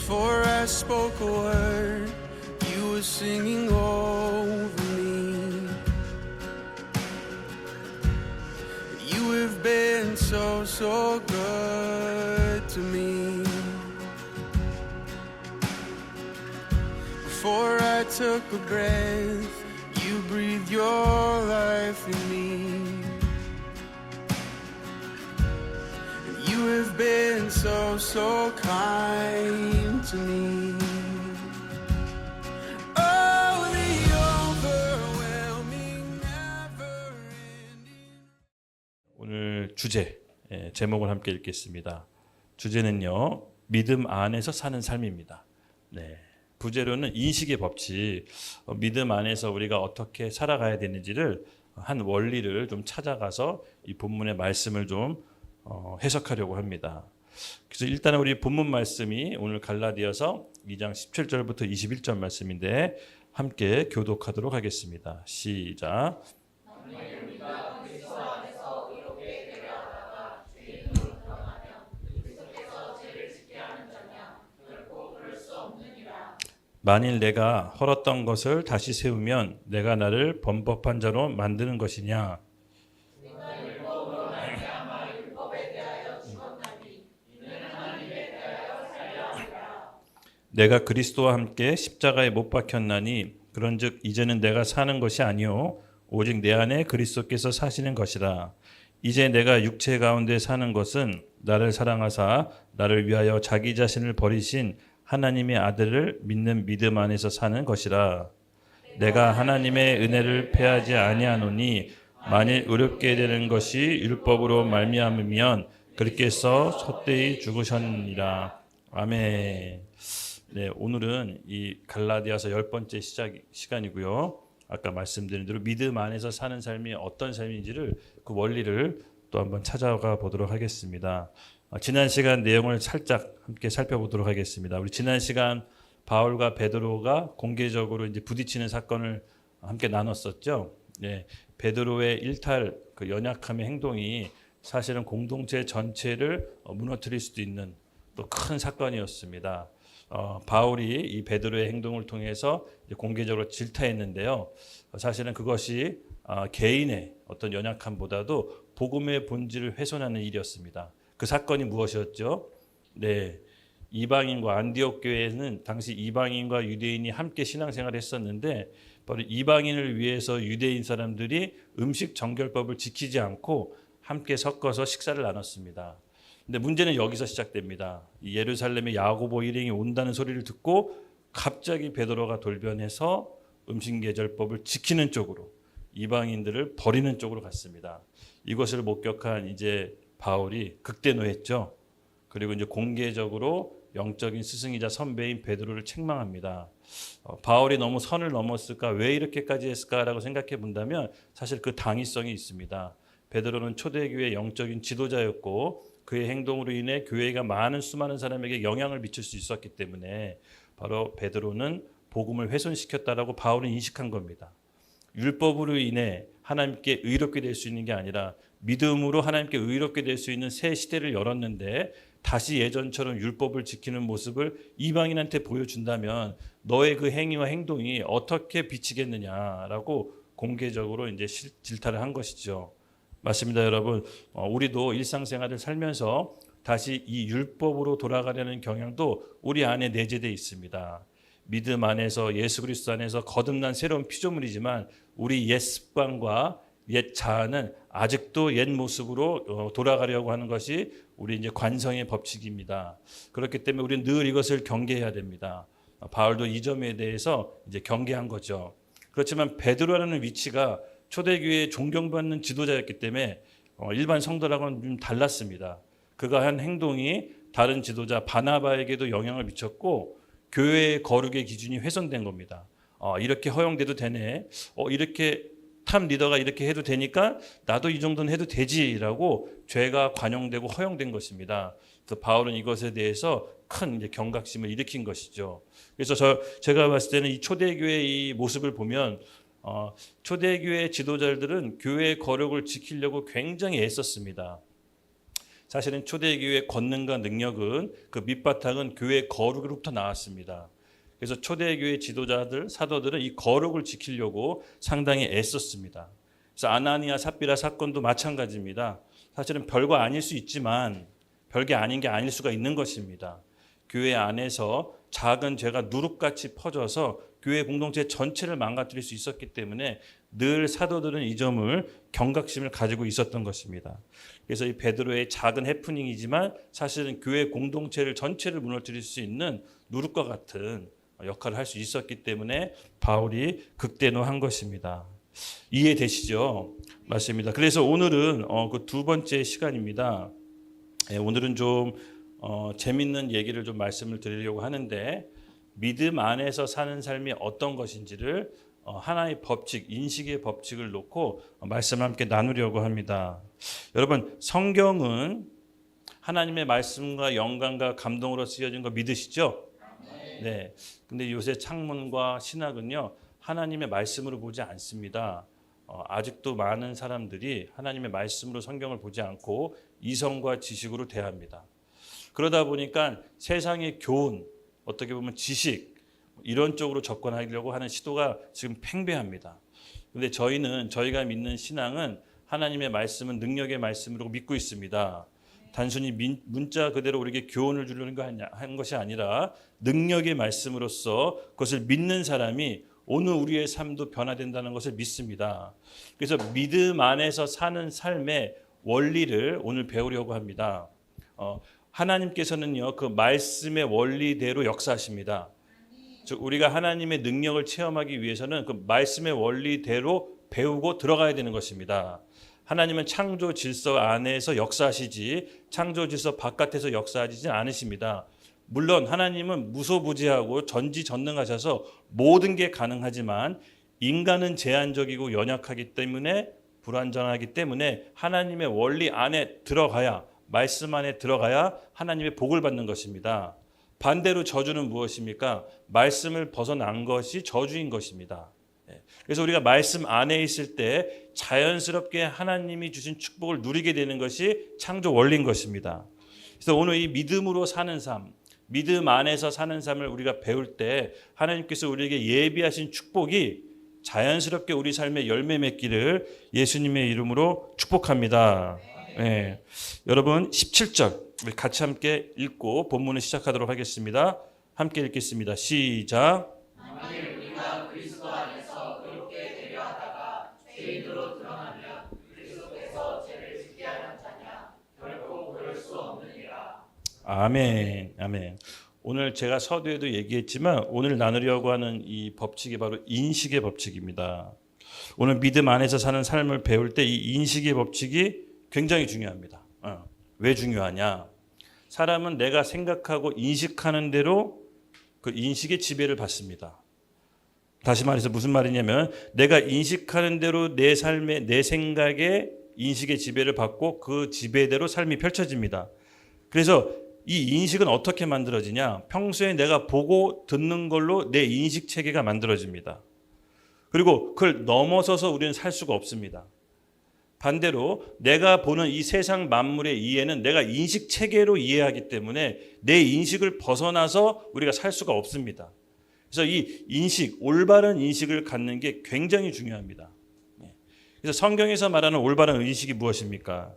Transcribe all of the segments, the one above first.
Before I spoke a word, you were singing over me. You have been so, so good to me. Before I took a breath, you breathed your life in me. And you have been so, so kind to me. Oh, the overwhelming, never-ending. 오늘 주제, 제목을 함께 읽겠습니다. 주제는요, 믿음 안에서 사는 삶입니다. 네. 부제로는 인식의 법칙, 믿음 안에서 우리가 어떻게 살아가야 되는지를 한 원리를 좀 찾아가서 이 본문의 말씀을 좀 해석하려고 합니다. 그래서 일단은 우리 본문 말씀이 오늘 갈라디아서 2장 17절부터 21절 말씀인데 함께 교독하도록 하겠습니다. 시작. 만일 내가 헐었던 것을 다시 세우면 내가 나를 범법한 자로 만드는 것이냐? 내가 그리스도와 함께 십자가에 못 박혔나니 그런즉 이제는 내가 사는 것이 아니요 오직 내 안에 그리스도께서 사시는 것이라. 이제 내가 육체 가운데 사는 것은 나를 사랑하사 나를 위하여 자기 자신을 버리신 하나님의 아들을 믿는 믿음 안에서 사는 것이라. 내가 하나님의 은혜를 패하지 아니하노니 만일 의롭게 되는 것이 율법으로 말미암으면 그리스도께서 헛되이 죽으셨느니라. 아멘. 네, 오늘은 이 갈라디아서 10번째 시간이고요. 아까 말씀드린 대로 믿음 안에서 사는 삶이 어떤 삶인지를 그 원리를 또 한번 찾아가 보도록 하겠습니다. 지난 시간 내용을 살짝 함께 살펴보도록 하겠습니다. 우리 지난 시간 바울과 베드로가 공개적으로 이제 부딪히는 사건을 함께 나눴었죠. 네, 베드로의 일탈 그 연약함의 행동이 사실은 공동체 전체를 무너뜨릴 수도 있는 또 큰 사건이었습니다. 바울이 이 베드로의 행동을 통해서 공개적으로 질타했는데요. 사실은 그것이 개인의 어떤 연약함보다도 복음의 본질을 훼손하는 일이었습니다. 그 사건이 무엇이었죠? 네, 이방인과 안디옥 교회에는 당시 이방인과 유대인이 함께 신앙생활을 했었는데 바로 이방인을 위해서 유대인 사람들이 음식 정결법을 지키지 않고 함께 섞어서 식사를 나눴습니다. 근데 문제는 여기서 시작됩니다. 예루살렘에 야고보 일행이 온다는 소리를 듣고 갑자기 베드로가 돌변해서 음식 계절법을 지키는 쪽으로 이방인들을 버리는 쪽으로 갔습니다. 이것을 목격한 이제 바울이 극대노했죠. 그리고 이제 공개적으로 영적인 스승이자 선배인 베드로를 책망합니다. 바울이 너무 선을 넘었을까? 왜 이렇게까지 했을까라고 생각해 본다면 사실 그 당위성이 있습니다. 베드로는 초대교회의 영적인 지도자였고 그의 행동으로 인해 교회가 수많은 사람에게 영향을 미칠 수 있었기 때문에 바로 베드로는 복음을 훼손시켰다라고 바울은 인식한 겁니다. 율법으로 인해 하나님께 의롭게 될 수 있는 게 아니라 믿음으로 하나님께 의롭게 될 수 있는 새 시대를 열었는데 다시 예전처럼 율법을 지키는 모습을 이방인한테 보여준다면 너의 그 행위와 행동이 어떻게 비치겠느냐라고 공개적으로 이제 질타를 한 것이죠. 맞습니다, 여러분. 우리도 일상생활을 살면서 다시 이 율법으로 돌아가려는 경향도 우리 안에 내재되어 있습니다. 믿음 안에서 예수 그리스도 안에서 거듭난 새로운 피조물이지만 우리 옛 습관과 옛 자아는 아직도 옛 모습으로 돌아가려고 하는 것이 우리 이제 관성의 법칙입니다. 그렇기 때문에 우리는 늘 이것을 경계해야 됩니다. 바울도 이 점에 대해서 이제 경계한 거죠. 그렇지만 베드로라는 위치가 초대교회에 존경받는 지도자였기 때문에 일반 성도랑은 좀 달랐습니다. 그가 한 행동이 다른 지도자 바나바에게도 영향을 미쳤고 교회의 거룩의 기준이 훼손된 겁니다. 이렇게 허용돼도 되네. 이렇게 탑 리더가 이렇게 해도 되니까 나도 이 정도는 해도 되지라고 죄가 관용되고 허용된 것입니다. 그래서 바울은 이것에 대해서 큰 이제 경각심을 일으킨 것이죠. 그래서 제가 봤을 때는 이 초대교회의 이 모습을 보면 초대교회 지도자들은 교회의 거룩을 지키려고 굉장히 애썼습니다. 사실은 초대교회의 권능과 능력은 그 밑바탕은 교회의 거룩으로부터 나왔습니다. 그래서 초대교회 지도자들, 사도들은 이 거룩을 지키려고 상당히 애썼습니다. 그래서 아나니아 삽비라 사건도 마찬가지입니다. 사실은 별거 아닐 수 있지만 별게 아닌 게 아닐 수가 있는 것입니다. 교회 안에서 작은 죄가 누룩같이 퍼져서 교회 공동체 전체를 망가뜨릴 수 있었기 때문에 늘 사도들은 이 점을 경각심을 가지고 있었던 것입니다. 그래서 이 베드로의 작은 해프닝이지만 사실은 교회 공동체를 전체를 무너뜨릴 수 있는 누룩과 같은 역할을 할 수 있었기 때문에 바울이 극대노한 것입니다. 이해되시죠? 맞습니다. 그래서 오늘은 그 두 번째 시간입니다. 오늘은 좀 재밌는 얘기를 좀 말씀을 드리려고 하는데 믿음 안에서 사는 삶이 어떤 것인지를 하나의 법칙, 인식의 법칙을 놓고 말씀을 함께 나누려고 합니다. 여러분, 성경은 하나님의 말씀과 영감과 감동으로 쓰여진 거 믿으시죠? 네. 근데 요새 창문과 신학은요, 하나님의 말씀으로 보지 않습니다. 아직도 많은 사람들이 하나님의 말씀으로 성경을 보지 않고 이성과 지식으로 대합니다. 그러다 보니까 세상의 교훈, 어떻게 보면 지식, 이런 쪽으로 접근하려고 하는 시도가 지금 팽배합니다. 그런데 저희가 믿는 신앙은 하나님의 말씀은 능력의 말씀으로 믿고 있습니다. 단순히 문자 그대로 우리에게 교훈을 주려는 한 것이 아니라 능력의 말씀으로서 그것을 믿는 사람이 오늘 우리의 삶도 변화된다는 것을 믿습니다. 그래서 믿음 안에서 사는 삶의 원리를 오늘 배우려고 합니다. 하나님께서는요, 그 말씀의 원리대로 역사하십니다. 즉 우리가 하나님의 능력을 체험하기 위해서는 그 말씀의 원리대로 배우고 들어가야 되는 것입니다. 하나님은 창조 질서 안에서 역사하시지 창조 질서 바깥에서 역사하지 않으십니다. 물론 하나님은 무소부지하고 전지전능하셔서 모든 게 가능하지만 인간은 제한적이고 연약하기 때문에 불완전하기 때문에 하나님의 원리 안에 들어가야, 말씀 안에 들어가야 하나님의 복을 받는 것입니다. 반대로 저주는 무엇입니까? 말씀을 벗어난 것이 저주인 것입니다. 그래서 우리가 말씀 안에 있을 때 자연스럽게 하나님이 주신 축복을 누리게 되는 것이 창조 원리인 것입니다. 그래서 오늘 이 믿음으로 사는 삶, 믿음 안에서 사는 삶을 우리가 배울 때 하나님께서 우리에게 예비하신 축복이 자연스럽게 우리 삶에 열매 맺기를 예수님의 이름으로 축복합니다. 네. 여러분 17절 우리 같이 함께 읽고 본문을 시작하도록 하겠습니다. 함께 읽겠습니다. 시작. 만일 우리가 그리스도 안에서 의롭게 되려 하다가 죄인으로 드러나면 그리스도께서 죄를 짓게 하는 자냐? 결코 그럴 수 없느니라. 아멘. 아멘. 오늘 제가 서두에도 얘기했지만 오늘 나누려고 하는 이 법칙이 바로 인식의 법칙입니다. 오늘 믿음 안에서 사는 삶을 배울 때 이 인식의 법칙이 굉장히 중요합니다. 왜 중요하냐? 사람은 내가 생각하고 인식하는 대로 그 인식의 지배를 받습니다. 다시 말해서 무슨 말이냐면 내가 인식하는 대로 내 삶의 내 생각의 인식의 지배를 받고 그 지배대로 삶이 펼쳐집니다. 그래서 이 인식은 어떻게 만들어지냐? 평소에 내가 보고 듣는 걸로 내 인식 체계가 만들어집니다. 그리고 그걸 넘어서서 우리는 살 수가 없습니다. 반대로 내가 보는 이 세상 만물의 이해는 내가 인식 체계로 이해하기 때문에 내 인식을 벗어나서 우리가 살 수가 없습니다. 그래서 이 인식, 올바른 인식을 갖는 게 굉장히 중요합니다. 그래서 성경에서 말하는 올바른 인식이 무엇입니까?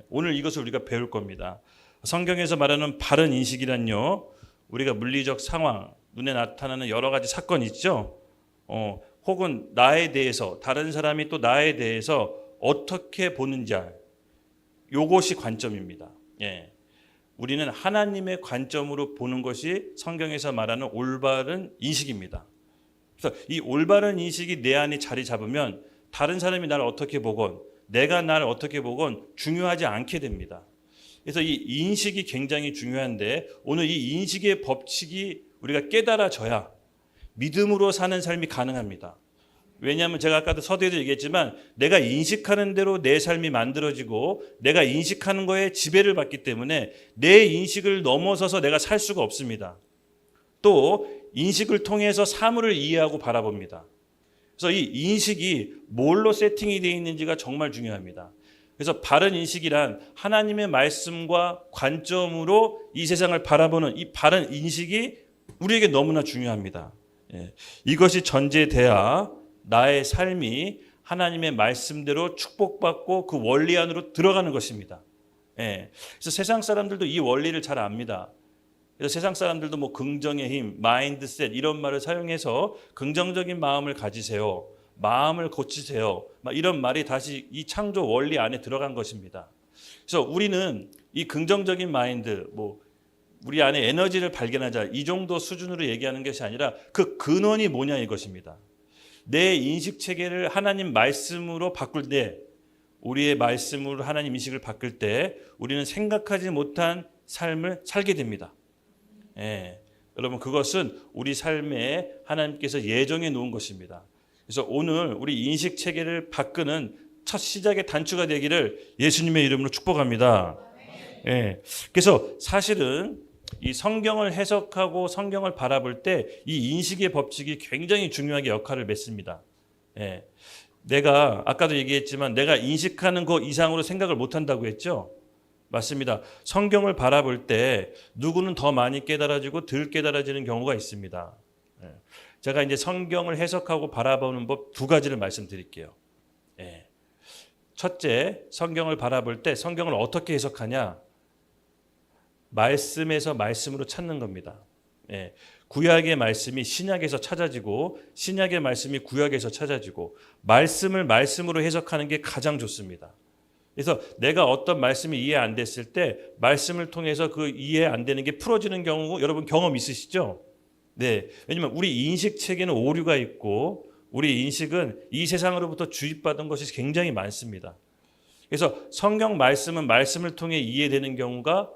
오늘 이것을 우리가 배울 겁니다. 성경에서 말하는 바른 인식이란요, 우리가 물리적 상황, 눈에 나타나는 여러 가지 사건이 있죠. 혹은 나에 대해서, 다른 사람이 또 나에 대해서 어떻게 보는지 요것이 관점입니다. 우리는 하나님의 관점으로 보는 것이 성경에서 말하는 올바른 인식입니다. 그래서 이 올바른 인식이 내 안에 자리 잡으면 다른 사람이 나를 어떻게 보건 내가 나를 어떻게 보건 중요하지 않게 됩니다. 그래서 이 인식이 굉장히 중요한데 오늘 이 인식의 법칙이 우리가 깨달아져야 믿음으로 사는 삶이 가능합니다. 왜냐하면 제가 아까도 서두에도 얘기했지만 내가 인식하는 대로 내 삶이 만들어지고 내가 인식하는 거에 지배를 받기 때문에 내 인식을 넘어서서 내가 살 수가 없습니다. 또 인식을 통해서 사물을 이해하고 바라봅니다. 그래서 이 인식이 뭘로 세팅이 되어 있는지가 정말 중요합니다. 그래서 바른 인식이란 하나님의 말씀과 관점으로 이 세상을 바라보는 이 바른 인식이 우리에게 너무나 중요합니다. 이것이 전제돼야 나의 삶이 하나님의 말씀대로 축복받고 그 원리 안으로 들어가는 것입니다. 그래서 세상 사람들도 이 원리를 잘 압니다. 그래서 세상 사람들도 뭐 긍정의 힘, 마인드셋 이런 말을 사용해서 긍정적인 마음을 가지세요. 마음을 고치세요. 이런 말이 다시 이 창조 원리 안에 들어간 것입니다. 그래서 우리는 이 긍정적인 마인드, 우리 안에 에너지를 발견하자 이 정도 수준으로 얘기하는 것이 아니라 그 근원이 뭐냐 이것입니다. 내 인식 체계를 하나님 말씀으로 바꿀 때, 우리의 말씀으로 하나님 인식을 바꿀 때 우리는 생각하지 못한 삶을 살게 됩니다. 여러분 그것은 우리 삶에 하나님께서 예정해 놓은 것입니다. 그래서 오늘 우리 인식 체계를 바꾸는 첫 시작의 단추가 되기를 예수님의 이름으로 축복합니다. 그래서 사실은 이 성경을 해석하고 성경을 바라볼 때 이 인식의 법칙이 굉장히 중요하게 역할을 맺습니다. 내가 아까도 얘기했지만 내가 인식하는 것 이상으로 생각을 못한다고 했죠. 맞습니다. 성경을 바라볼 때 누구는 더 많이 깨달아지고 덜 깨달아지는 경우가 있습니다. 제가 이제 성경을 해석하고 바라보는 법 두 가지를 말씀드릴게요. 첫째, 성경을 바라볼 때 성경을 어떻게 해석하냐? 말씀에서 말씀으로 찾는 겁니다. 구약의 말씀이 신약에서 찾아지고 신약의 말씀이 구약에서 찾아지고 말씀을 말씀으로 해석하는 게 가장 좋습니다. 그래서 내가 어떤 말씀이 이해 안 됐을 때 말씀을 통해서 그 이해 안 되는 게 풀어지는 경우 여러분 경험 있으시죠? 왜냐하면 우리 인식 체계는 오류가 있고 우리 인식은 이 세상으로부터 주입받은 것이 굉장히 많습니다. 그래서 성경 말씀은 말씀을 통해 이해되는 경우가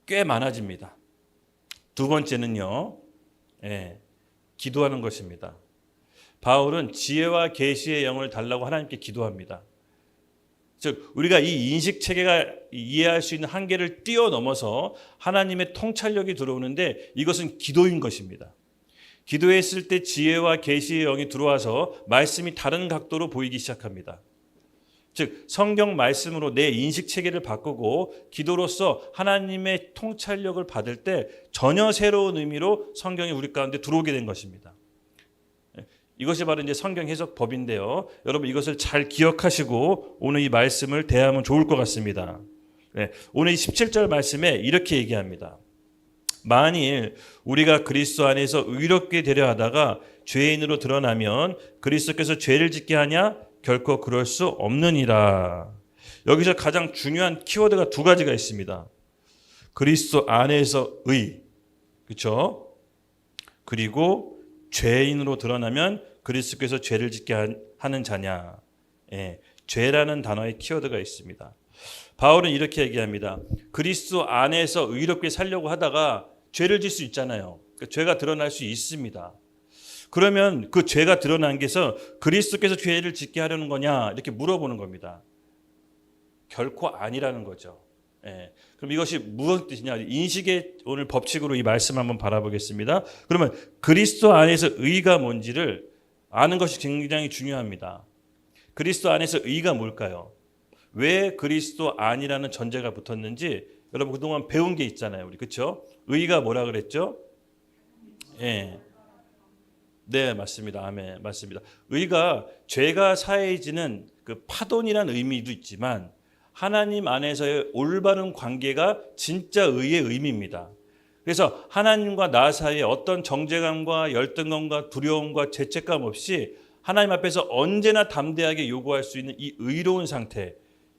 꽤 많아집니다. 두 번째는요, 기도하는 것입니다. 바울은 지혜와 계시의 영을 달라고 하나님께 기도합니다. 즉 우리가 이 인식 체계가 이해할 수 있는 한계를 뛰어넘어서 하나님의 통찰력이 들어오는데 이것은 기도인 것입니다. 기도했을 때 지혜와 계시의 영이 들어와서 말씀이 다른 각도로 보이기 시작합니다. 즉 성경 말씀으로 내 인식 체계를 바꾸고 기도로서 하나님의 통찰력을 받을 때 전혀 새로운 의미로 성경이 우리 가운데 들어오게 된 것입니다. 이것이 바로 이제 성경 해석법인데요. 여러분 이것을 잘 기억하시고 오늘 이 말씀을 대하면 좋을 것 같습니다. 오늘 이 17절 말씀에 이렇게 얘기합니다. 만일 우리가 그리스도 안에서 의롭게 되려 하다가 죄인으로 드러나면 그리스도께서 죄를 짓게 하냐? 결코 그럴 수 없느니라. 여기서 가장 중요한 키워드가 두 가지가 있습니다. 그리스도 안에서 의, 그렇죠? 그리고 죄인으로 드러나면 그리스도께서 죄를 짓게 하는 자냐. 죄라는 단어의 키워드가 있습니다. 바울은 이렇게 얘기합니다. 그리스도 안에서 의롭게 살려고 하다가 죄를 짓 수 있잖아요. 그러니까 죄가 드러날 수 있습니다. 그러면 그 죄가 드러난 게서 그리스도께서 죄를 짓게 하려는 거냐 이렇게 물어보는 겁니다. 결코 아니라는 거죠. 그럼 이것이 무슨 뜻이냐? 인식의 오늘 법칙으로 이 말씀 한번 바라보겠습니다. 그러면 그리스도 안에서 의가 뭔지를 아는 것이 굉장히 중요합니다. 그리스도 안에서 의가 뭘까요? 왜 그리스도 안이라는 전제가 붙었는지 여러분 그동안 배운 게 있잖아요. 우리 그렇죠? 의가 뭐라 그랬죠? 네, 맞습니다. 아멘, 맞습니다. 의가 죄가 사해지는 그 파돈이라는 의미도 있지만 하나님 안에서의 올바른 관계가 진짜 의의 의미입니다. 그래서 하나님과 나 사이에 어떤 정죄감과 열등감과 두려움과 죄책감 없이 하나님 앞에서 언제나 담대하게 요구할 수 있는 이 의로운 상태,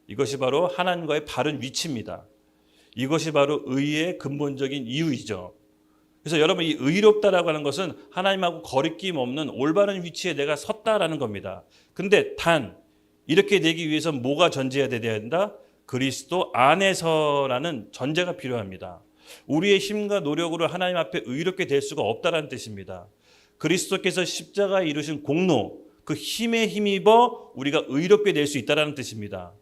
이것이 바로 하나님과의 바른 위치입니다. 이것이 바로 의의 근본적인 이유이죠. 그래서 여러분 이 의롭다라고 하는 것은 하나님하고 거리낌 없는 올바른 위치에 내가 섰다라는 겁니다. 근데 단 이렇게 되기 위해서 뭐가 전제해야 된다? 그리스도 안에서라는 전제가 필요합니다. 우리의 힘과 노력으로 하나님 앞에 의롭게 될 수가 없다라는 뜻입니다. 그리스도께서 십자가에 이루신 공로, 그 힘에 힘입어 우리가 의롭게 될 수 있다라는 뜻입니다.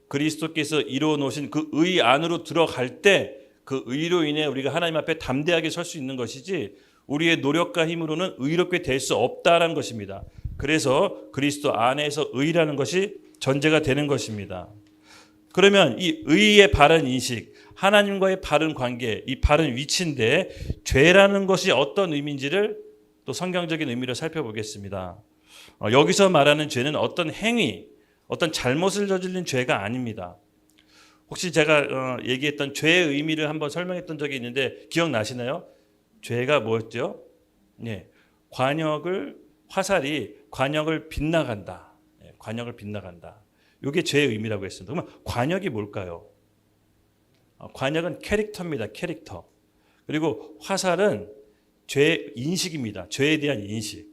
그리스도께서 이루어 놓으신 그 의 안으로 들어갈 때 그 의로 인해 우리가 하나님 앞에 담대하게 설 수 있는 것이지 우리의 노력과 힘으로는 의롭게 될 수 없다라는 것입니다. 그래서 그리스도 안에서 의라는 것이 전제가 되는 것입니다. 그러면 이 의의 바른 인식, 하나님과의 바른 관계, 이 바른 위치인데 죄라는 것이 어떤 의미인지를 또 성경적인 의미로 살펴보겠습니다. 여기서 말하는 죄는 어떤 행위, 어떤 잘못을 저지른 죄가 아닙니다. 혹시 제가 얘기했던 죄의 의미를 한번 설명했던 적이 있는데 기억나시나요? 죄가 뭐였죠? 네, 화살이 관역을 빗나간다. 네, 관역을 빗나간다. 이게 죄의 의미라고 했습니다. 그러면 관역이 뭘까요? 관역은 캐릭터입니다. 캐릭터. 그리고 화살은 죄 인식입니다. 죄에 대한 인식.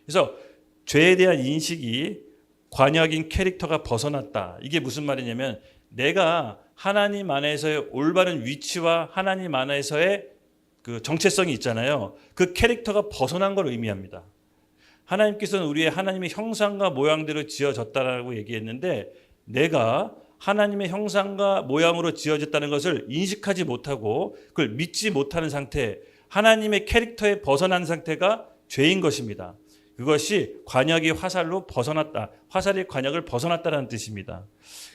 그래서 죄에 대한 인식이 관역인 캐릭터가 벗어났다. 이게 무슨 말이냐면 내가 하나님 안에서의 올바른 위치와 하나님 안에서의 그 정체성이 있잖아요. 그 캐릭터가 벗어난 걸 의미합니다. 하나님께서는 우리의 하나님의 형상과 모양대로 지어졌다라고 얘기했는데 내가 하나님의 형상과 모양으로 지어졌다는 것을 인식하지 못하고 그걸 믿지 못하는 상태, 하나님의 캐릭터에 벗어난 상태가 죄인 것입니다. 그것이 관역이 화살로 벗어났다. 화살이 관역을 벗어났다는 뜻입니다.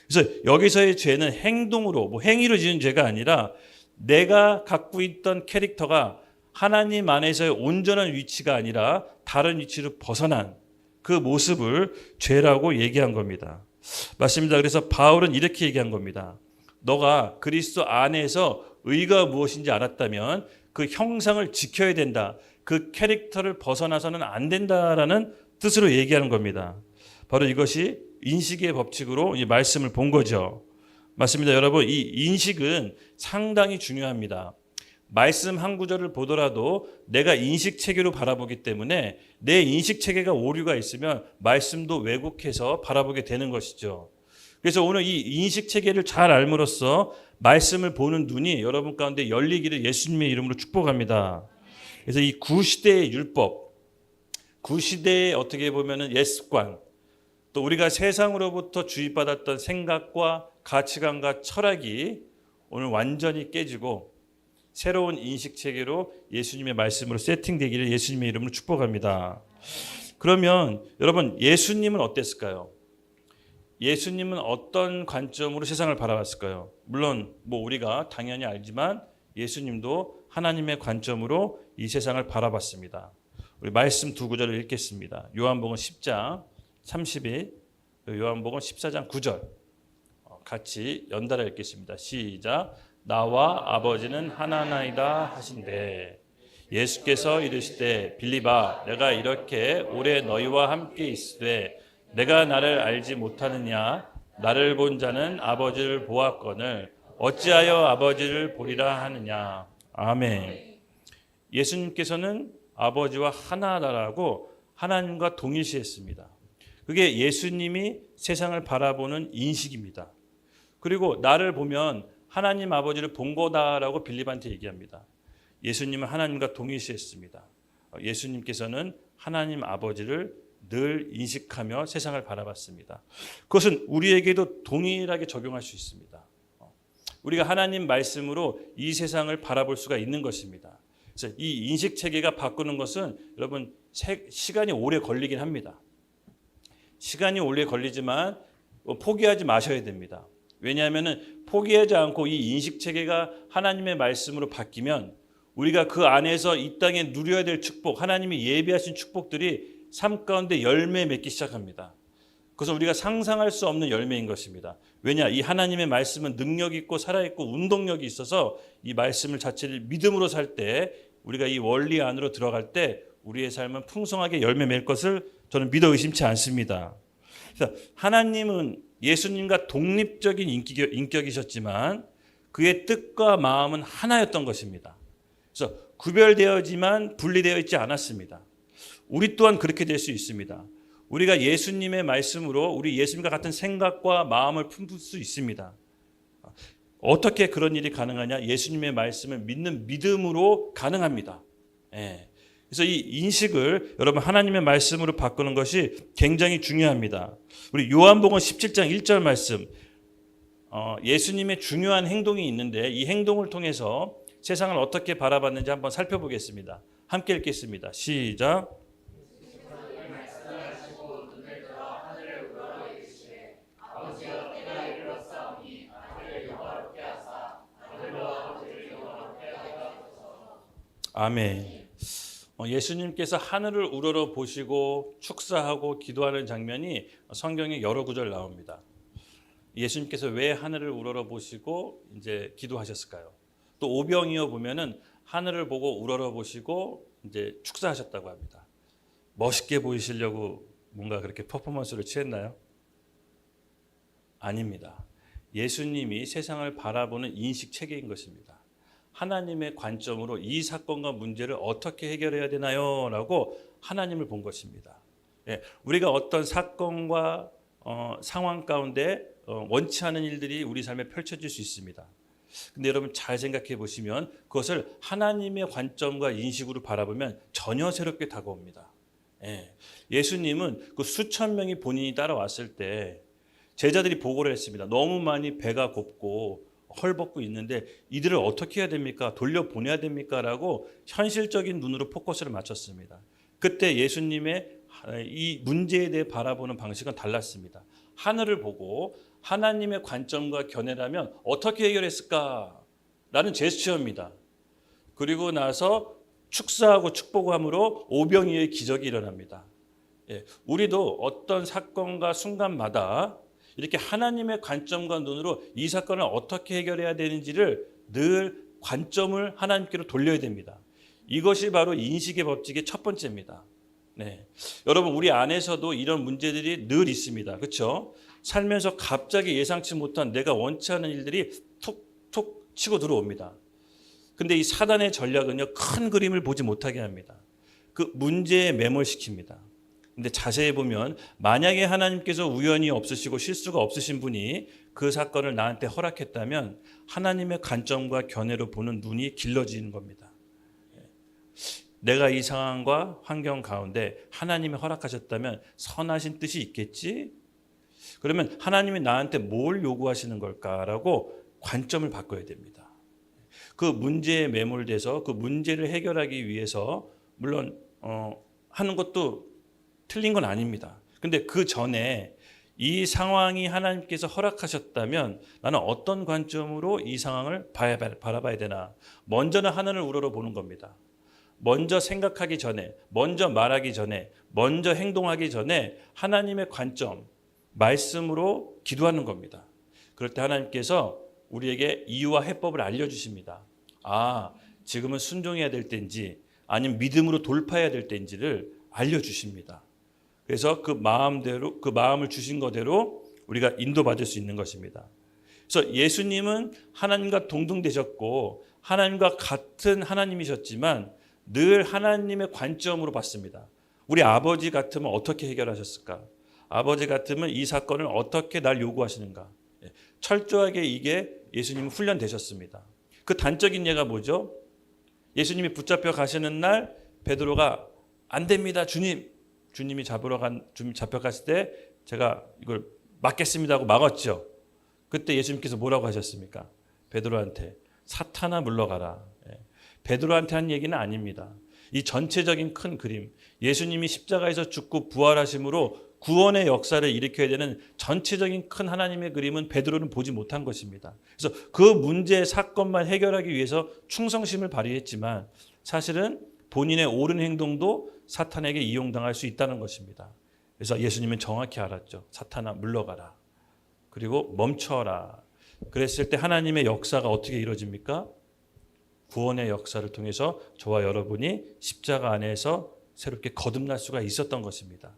그래서 여기서의 죄는 행동으로, 행위로 지은 죄가 아니라 내가 갖고 있던 캐릭터가 하나님 안에서의 온전한 위치가 아니라 다른 위치로 벗어난 그 모습을 죄라고 얘기한 겁니다. 맞습니다. 그래서 바울은 이렇게 얘기한 겁니다. 너가 그리스도 안에서 의가 무엇인지 알았다면 그 형상을 지켜야 된다. 그 캐릭터를 벗어나서는 안 된다라는 뜻으로 얘기하는 겁니다. 바로 이것이 인식의 법칙으로 이 말씀을 본 거죠. 맞습니다. 여러분, 이 인식은 상당히 중요합니다. 말씀 한 구절을 보더라도 내가 인식 체계로 바라보기 때문에 내 인식 체계가 오류가 있으면 말씀도 왜곡해서 바라보게 되는 것이죠. 그래서 오늘 이 인식 체계를 잘 알므로써 말씀을 보는 눈이 여러분 가운데 열리기를 예수님의 이름으로 축복합니다. 그래서 이 구시대의 율법, 구시대의 어떻게 보면은 옛습관, 또 우리가 세상으로부터 주입받았던 생각과 가치관과 철학이 오늘 완전히 깨지고 새로운 인식체계로 예수님의 말씀으로 세팅되기를 예수님의 이름으로 축복합니다. 그러면 여러분 예수님은 어땠을까요? 예수님은 어떤 관점으로 세상을 바라봤을까요? 물론 우리가 당연히 알지만 예수님도 하나님의 관점으로 이 세상을 바라봤습니다. 우리 말씀 두 구절을 읽겠습니다. 요한복음 10장 30일, 요한복음 14장 9절 같이 연달아 읽겠습니다. 시작. 나와 아버지는 하나나이다 하신대 예수께서 이르시되 빌립아 내가 이렇게 오래 너희와 함께 있으되 내가 나를 알지 못하느냐 나를 본 자는 아버지를 보았거늘 어찌하여 아버지를 보리라 하느냐. 아멘. 예수님께서는 아버지와 하나다라고 하나님과 동일시했습니다. 그게 예수님이 세상을 바라보는 인식입니다. 그리고 나를 보면 하나님 아버지를 본 거다라고 빌립한테 얘기합니다. 예수님은 하나님과 동일시했습니다. 예수님께서는 하나님 아버지를 늘 인식하며 세상을 바라봤습니다. 그것은 우리에게도 동일하게 적용할 수 있습니다. 우리가 하나님 말씀으로 이 세상을 바라볼 수가 있는 것입니다. 그래서 이 인식 체계가 바꾸는 것은 여러분 시간이 오래 걸리긴 합니다. 시간이 오래 걸리지만 포기하지 마셔야 됩니다. 왜냐하면 포기하지 않고 이 인식 체계가 하나님의 말씀으로 바뀌면 우리가 그 안에서 이 땅에 누려야 될 축복, 하나님이 예비하신 축복들이 삶 가운데 열매 맺기 시작합니다. 그것은 우리가 상상할 수 없는 열매인 것입니다. 왜냐? 이 하나님의 말씀은 능력 있고 살아있고 운동력이 있어서 이 말씀을 자체를 믿음으로 살 때 우리가 이 원리 안으로 들어갈 때 우리의 삶은 풍성하게 열매 맺을 것을 저는 믿어 의심치 않습니다. 그래서 하나님은 예수님과 독립적인 인격이셨지만 그의 뜻과 마음은 하나였던 것입니다. 그래서 구별되어지만 분리되어 있지 않았습니다. 우리 또한 그렇게 될 수 있습니다. 우리가 예수님의 말씀으로 우리 예수님과 같은 생각과 마음을 품을 수 있습니다. 어떻게 그런 일이 가능하냐? 예수님의 말씀을 믿는 믿음으로 가능합니다. 그래서 이 인식을 여러분 하나님의 말씀으로 바꾸는 것이 굉장히 중요합니다. 우리 요한복음 17장 1절 말씀, 예수님의 중요한 행동이 있는데 이 행동을 통해서 세상을 어떻게 바라봤는지 한번 살펴보겠습니다. 함께 읽겠습니다. 시작. 아멘. 예수님께서 하늘을 우러러 보시고 축사하고 기도하는 장면이 성경에 여러 구절 나옵니다. 예수님께서 왜 하늘을 우러러 보시고 이제 기도하셨을까요? 또 오병이어 보면은 하늘을 보고 우러러 보시고 이제 축사하셨다고 합니다. 멋있게 보이시려고 뭔가 그렇게 퍼포먼스를 취했나요? 아닙니다. 예수님이 세상을 바라보는 인식 체계인 것입니다. 하나님의 관점으로 이 사건과 문제를 어떻게 해결해야 되나요? 라고 하나님을 본 것입니다. 우리가 어떤 사건과 상황 가운데 원치 않은 일들이 우리 삶에 펼쳐질 수 있습니다. 근데 여러분 잘 생각해 보시면 그것을 하나님의 관점과 인식으로 바라보면 전혀 새롭게 다가옵니다. 예수님은 그 수천 명이 본인이 따라왔을 때 제자들이 보고를 했습니다. 너무 많이 배가 고프고 헐벗고 있는데 이들을 어떻게 해야 됩니까? 돌려보내야 됩니까? 라고 현실적인 눈으로 포커스를 맞췄습니다. 그때 예수님의 이 문제에 대해 바라보는 방식은 달랐습니다. 하늘을 보고 하나님의 관점과 견해라면 어떻게 해결했을까라는 제스처입니다. 그리고 나서 축사하고 축복함으로 오병이어의 기적이 일어납니다. 우리도 어떤 사건과 순간마다 이렇게 하나님의 관점과 눈으로 이 사건을 어떻게 해결해야 되는지를 늘 관점을 하나님께로 돌려야 됩니다. 이것이 바로 인식의 법칙의 첫 번째입니다. 여러분 우리 안에서도 이런 문제들이 늘 있습니다. 그렇죠? 살면서 갑자기 예상치 못한 내가 원치 않은 일들이 툭툭 치고 들어옵니다. 근데 이 사단의 전략은요, 큰 그림을 보지 못하게 합니다. 그 문제에 매몰시킵니다. 근데 자세히 보면 만약에 하나님께서 우연이 없으시고 실수가 없으신 분이 그 사건을 나한테 허락했다면 하나님의 관점과 견해로 보는 눈이 길러지는 겁니다. 내가 이 상황과 환경 가운데 하나님이 허락하셨다면 선하신 뜻이 있겠지? 그러면 하나님이 나한테 뭘 요구하시는 걸까라고 관점을 바꿔야 됩니다. 그 문제에 매몰돼서 그 문제를 해결하기 위해서 물론 하는 것도 틀린 건 아닙니다. 근데 그 전에 이 상황이 하나님께서 허락하셨다면 나는 어떤 관점으로 이 상황을 바라봐야 되나? 먼저는 하늘을 우러러 보는 겁니다. 먼저 생각하기 전에, 먼저 말하기 전에, 먼저 행동하기 전에 하나님의 관점, 말씀으로 기도하는 겁니다. 그럴 때 하나님께서 우리에게 이유와 해법을 알려주십니다. 지금은 순종해야 될 때인지 아니면 믿음으로 돌파해야 될 때인지를 알려주십니다. 그래서 그 마음대로, 그 마음을 주신 거대로 우리가 인도받을 수 있는 것입니다. 그래서 예수님은 하나님과 동등되셨고 하나님과 같은 하나님이셨지만 늘 하나님의 관점으로 봤습니다. 우리 아버지 같으면 어떻게 해결하셨을까? 아버지 같으면 이 사건을 어떻게 날 요구하시는가? 철저하게 이게 예수님은 훈련되셨습니다. 그 단적인 예가 뭐죠? 예수님이 붙잡혀 가시는 날 베드로가 안 됩니다, 주님. 주님이 잡혀갔을 때 제가 이걸 막겠습니다 하고 막았죠. 그때 예수님께서 뭐라고 하셨습니까? 베드로한테 사탄아 물러가라. 베드로한테 한 얘기는 아닙니다. 이 전체적인 큰 그림, 예수님이 십자가에서 죽고 부활하심으로 구원의 역사를 일으켜야 되는 전체적인 큰 하나님의 그림은 베드로는 보지 못한 것입니다. 그래서 그 문제 사건만 해결하기 위해서 충성심을 발휘했지만 사실은 본인의 옳은 행동도 사탄에게 이용당할 수 있다는 것입니다. 그래서 예수님은 정확히 알았죠. 사탄아 물러가라. 그리고 멈춰라. 그랬을 때 하나님의 역사가 어떻게 이루어집니까? 구원의 역사를 통해서 저와 여러분이 십자가 안에서 새롭게 거듭날 수가 있었던 것입니다.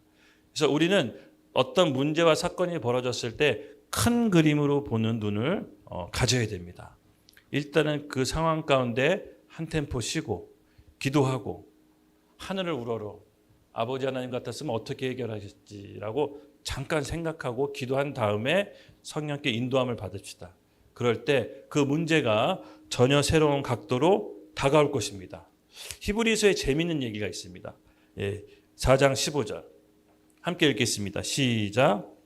그래서 우리는 어떤 문제와 사건이 벌어졌을 때 큰 그림으로 보는 눈을 가져야 됩니다. 일단은 그 상황 가운데 한 템포 쉬고 기도하고 하늘을 우러러 아버지 하나님 같았으면 어떻게 해결하셨지라고 잠깐 생각하고 기도한 다음에 성령께 인도함을 받읍시다. 그럴 때 그 문제가 전혀 새로운 각도로 다가올 것입니다. 히브리서에 재미있는 얘기가 있습니다. 4장 15절 함께 읽겠습니다. 시작.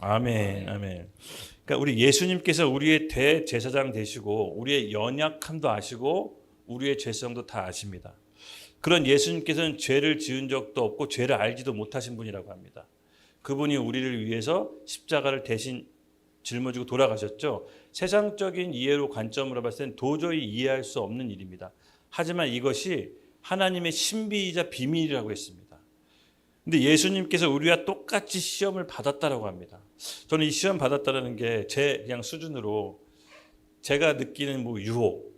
아멘, 아멘. 그러니까 우리 예수님께서 우리의 대제사장 되시고 우리의 연약함도 아시고 우리의 죄성도 다 아십니다. 그런 예수님께서는 죄를 지은 적도 없고 죄를 알지도 못하신 분이라고 합니다. 그분이 우리를 위해서 십자가를 대신 짊어지고 돌아가셨죠. 세상적인 이해로 관점으로 봤을 땐 도저히 이해할 수 없는 일입니다. 하지만 이것이 하나님의 신비이자 비밀이라고 했습니다. 근데 예수님께서 우리와 똑같이 시험을 받았다라고 합니다. 저는 이 시험 받았다라는 게 제 그냥 수준으로 제가 느끼는 유혹,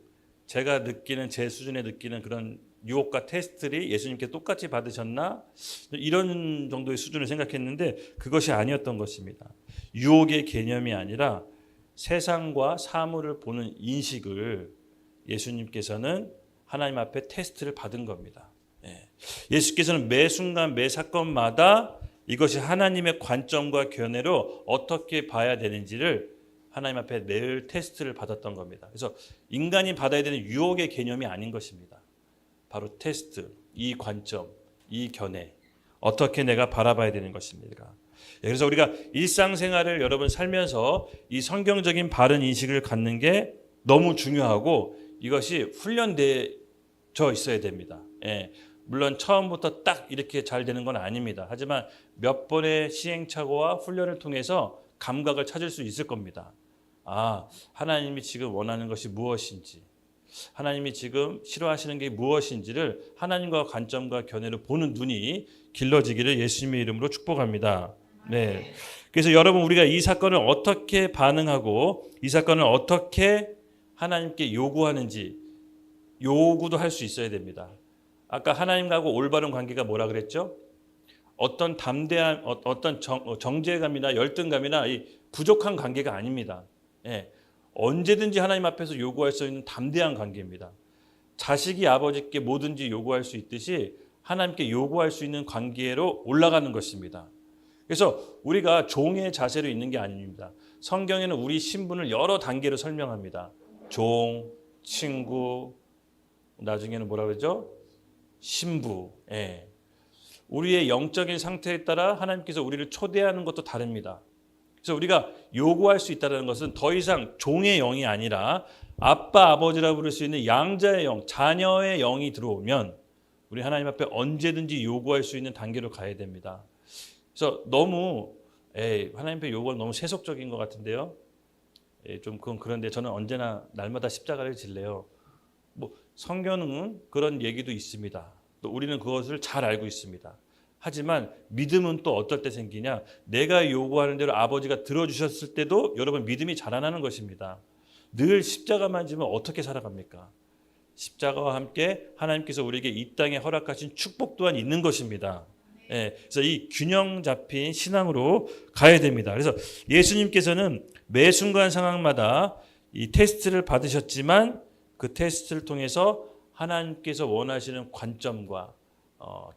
제가 느끼는 제 수준에 느끼는 그런 유혹과 테스트를 예수님께 똑같이 받으셨나? 이런 정도의 수준을 생각했는데 그것이 아니었던 것입니다. 유혹의 개념이 아니라 세상과 사물을 보는 인식을 예수님께서는 하나님 앞에 테스트를 받은 겁니다. 예수께서는 매 순간 매 사건마다 이것이 하나님의 관점과 견해로 어떻게 봐야 되는지를 하나님 앞에 늘 테스트를 받았던 겁니다. 그래서 인간이 받아야 되는 유혹의 개념이 아닌 것입니다. 바로 테스트, 이 관점, 이 견해, 어떻게 내가 바라봐야 되는 것입니까? 그래서 우리가 일상생활을 여러분 살면서 이 성경적인 바른 인식을 갖는 게 너무 중요하고 이것이 훈련되어 있어야 됩니다. 물론 처음부터 딱 이렇게 잘 되는 건 아닙니다. 하지만 몇 번의 시행착오와 훈련을 통해서 감각을 찾을 수 있을 겁니다. 하나님이 지금 원하는 것이 무엇인지, 하나님이 지금 싫어하시는 게 무엇인지를 하나님과 관점과 견해로 보는 눈이 길러지기를 예수님의 이름으로 축복합니다. 네. 그래서 여러분 우리가 이 사건을 어떻게 반응하고 이 사건을 어떻게 하나님께 요구하는지 요구도 할 수 있어야 됩니다. 아까 하나님하고 올바른 관계가 뭐라 그랬죠? 어떤 담대한 어떤 정죄감이나 열등감이나 이 부족한 관계가 아닙니다. 언제든지 하나님 앞에서 요구할 수 있는 담대한 관계입니다. 자식이 아버지께 뭐든지 요구할 수 있듯이 하나님께 요구할 수 있는 관계로 올라가는 것입니다. 그래서 우리가 종의 자세로 있는 게 아닙니다. 성경에는 우리 신분을 여러 단계로 설명합니다. 종, 친구, 나중에는 뭐라 그러죠? 신부. 우리의 영적인 상태에 따라 하나님께서 우리를 초대하는 것도 다릅니다. 그래서 우리가 요구할 수 있다는 것은 더 이상 종의 영이 아니라 아빠, 아버지라 부를 수 있는 양자의 영, 자녀의 영이 들어오면 우리 하나님 앞에 언제든지 요구할 수 있는 단계로 가야 됩니다. 그래서 너무 하나님 앞에 요구가 너무 세속적인 것 같은데요. 좀 그건 그런데 저는 언제나 날마다 십자가를 질래요. 성경은 그런 얘기도 있습니다. 또 우리는 그것을 잘 알고 있습니다. 하지만 믿음은 또 어떨 때 생기냐? 내가 요구하는 대로 아버지가 들어주셨을 때도 여러분 믿음이 자라나는 것입니다. 늘 십자가만 지면 어떻게 살아갑니까? 십자가와 함께 하나님께서 우리에게 이 땅에 허락하신 축복 또한 있는 것입니다. 그래서 이 균형 잡힌 신앙으로 가야 됩니다. 그래서 예수님께서는 매 순간 상황마다 이 테스트를 받으셨지만 그 테스트를 통해서 하나님께서 원하시는 관점과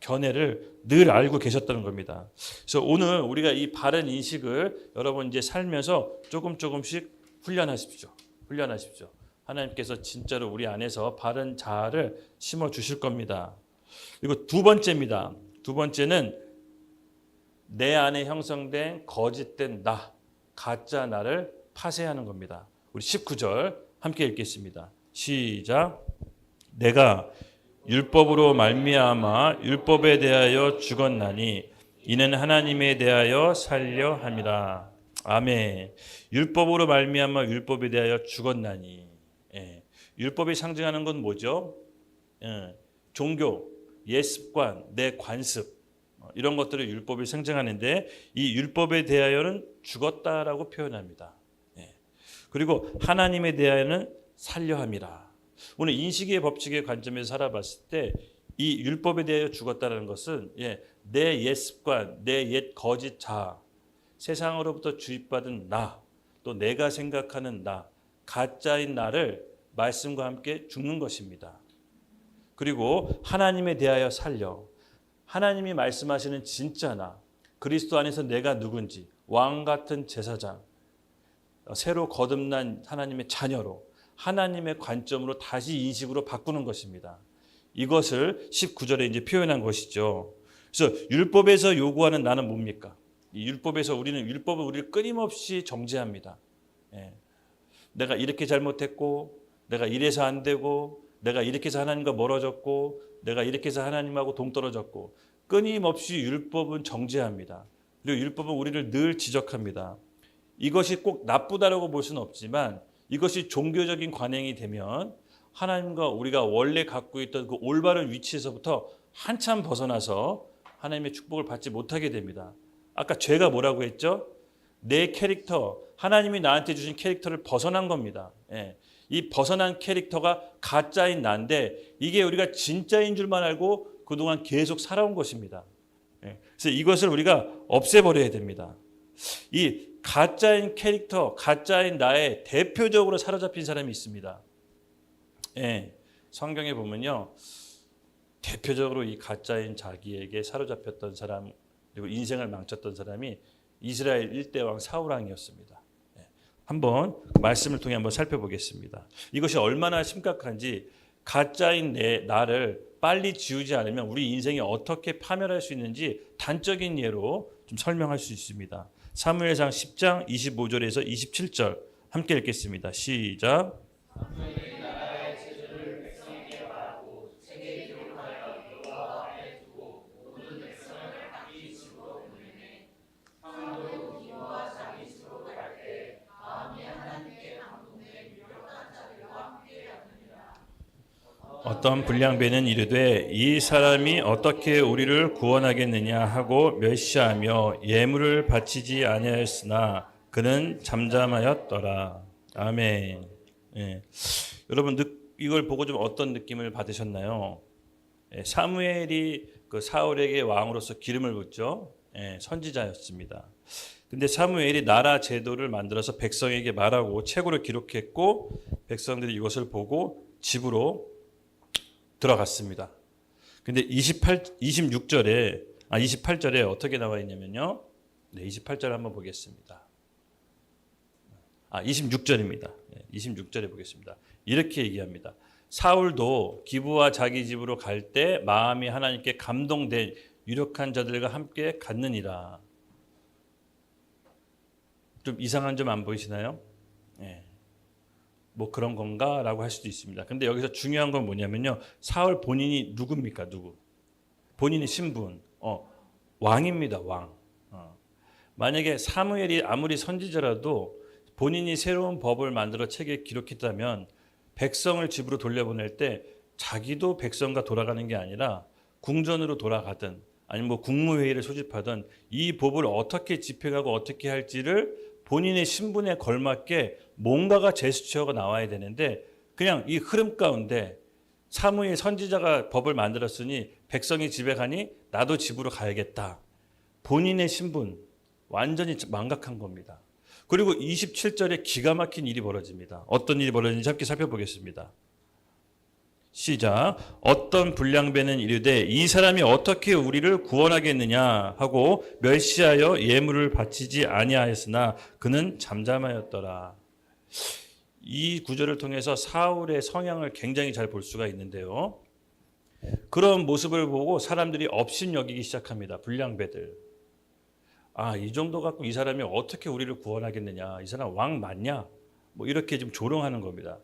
견해를 늘 알고 계셨다는 겁니다. 그래서 오늘 우리가 이 바른 인식을 여러분 이제 살면서 조금씩 훈련하십시오. 하나님께서 진짜로 우리 안에서 바른 자아를 심어 주실 겁니다. 그리고 두 번째입니다. 두 번째는 내 안에 형성된 거짓된 나, 가짜 나를 파쇄하는 겁니다. 우리 19절 함께 읽겠습니다. 시작. 내가 율법으로 말미암아 율법에 대하여 죽었나니 이는 하나님에 대하여 살려 함이라. 아멘. 율법으로 말미암아 율법에 대하여 죽었나니. 율법이 상징하는 건 뭐죠? 종교, 예습관, 내 관습 이런 것들을 율법이 상징하는데 이 율법에 대하여는 죽었다라고 표현합니다. 그리고 하나님에 대하여는 살려 함이라. 오늘 인식의 법칙의 관점에서 살아봤을 때 이 율법에 대하여 죽었다는 것은 내 옛 습관, 내 옛 거짓 자아, 세상으로부터 주입받은 나, 또 내가 생각하는 나, 가짜인 나를 말씀과 함께 죽는 것입니다. 그리고 하나님에 대하여 살려. 하나님이 말씀하시는 진짜 나, 그리스도 안에서 내가 누군지, 왕 같은 제사장, 새로 거듭난 하나님의 자녀로 하나님의 관점으로 다시 인식으로 바꾸는 것입니다. 이것을 19절에 이제 표현한 것이죠. 그래서 율법에서 요구하는 나는 뭡니까? 이 율법에서 율법은 우리를 끊임없이 정죄합니다. 내가 이렇게 잘못했고, 내가 이래서 안 되고, 내가 이렇게 해서 하나님과 멀어졌고, 내가 이렇게 해서 하나님하고 동떨어졌고 끊임없이 율법은 정죄합니다. 그리고 율법은 우리를 늘 지적합니다. 이것이 꼭 나쁘다라고 볼 수는 없지만 이것이 종교적인 관행이 되면 하나님과 우리가 원래 갖고 있던 그 올바른 위치에서부터 한참 벗어나서 하나님의 축복을 받지 못하게 됩니다. 아까 죄가 뭐라고 했죠? 내 캐릭터, 하나님이 나한테 주신 캐릭터를 벗어난 겁니다. 예. 이 벗어난 캐릭터가 가짜인 나인데 이게 우리가 진짜인 줄만 알고 그동안 계속 살아온 것입니다. 예. 그래서 이것을 우리가 없애버려야 됩니다. 이 가짜인 캐릭터, 가짜인 나의 대표적으로 사로잡힌 사람이 있습니다. 예. 성경에 보면요. 대표적으로 이 가짜인 자기에게 사로잡혔던 사람 그리고 인생을 망쳤던 사람이 이스라엘 1대 왕 사울 왕이었습니다. 한번 말씀을 통해 한번 살펴보겠습니다. 이것이 얼마나 심각한지 가짜인 나를 빨리 지우지 않으면 우리 인생이 어떻게 파멸할 수 있는지 단적인 예로 좀 설명할 수 있습니다. 사무엘상 10장 25절에서 27절 함께 읽겠습니다. 시작. 어떤 불량배는 이르되 이 사람이 어떻게 우리를 구원하겠느냐 하고 멸시하며 예물을 바치지 아니하였으나 그는 잠잠하였더라. 아멘. 예. 여러분 이걸 보고 좀 어떤 느낌을 받으셨나요? 예, 사무엘이 그 사울에게 왕으로서 기름을 붓죠. 예, 선지자였습니다. 근데 사무엘이 나라 제도를 만들어서 백성에게 말하고 책으로 기록했고 백성들이 이것을 보고 집으로 들어갔습니다. 근데 28절에 어떻게 나와 있냐면요. 네, 28절 한번 보겠습니다. 26절입니다. 26절에 보겠습니다. 이렇게 얘기합니다. 사울도 기브와 자기 집으로 갈 때 마음이 하나님께 감동된 유력한 자들과 함께 갔느니라. 좀 이상한 점 안 보이시나요? 네. 뭐 그런 건가라고 할 수도 있습니다. 근데 여기서 중요한 건 뭐냐면요. 사울 본인이 누굽니까? 누구? 본인의 신분. 왕입니다. 왕. 만약에 사무엘이 아무리 선지자라도 본인이 새로운 법을 만들어 책에 기록했다면 백성을 집으로 돌려보낼 때 자기도 백성과 돌아가는 게 아니라 궁전으로 돌아가든 아니면 뭐 국무회의를 소집하든 이 법을 어떻게 집행하고 어떻게 할지를 본인의 신분에 걸맞게 뭔가가 제스처가 나와야 되는데 그냥 이 흐름 가운데 사무엘 선지자가 법을 만들었으니 백성이 집에 가니 나도 집으로 가야겠다. 본인의 신분 완전히 망각한 겁니다. 그리고 27절에 기가 막힌 일이 벌어집니다. 어떤 일이 벌어지는지 함께 살펴보겠습니다. 시작. 어떤 불량배는 이르되 이 사람이 어떻게 우리를 구원하겠느냐 하고 멸시하여 예물을 바치지 아니하였으나 그는 잠잠하였더라. 이 구절을 통해서 사울의 성향을 굉장히 잘 볼 수가 있는데요. 그런 모습을 보고 사람들이 업신여기기 시작합니다. 불량배들. 이 정도 갖고 이 사람이 어떻게 우리를 구원하겠느냐. 이 사람 왕 맞냐? 뭐 이렇게 좀 조롱하는 겁니다.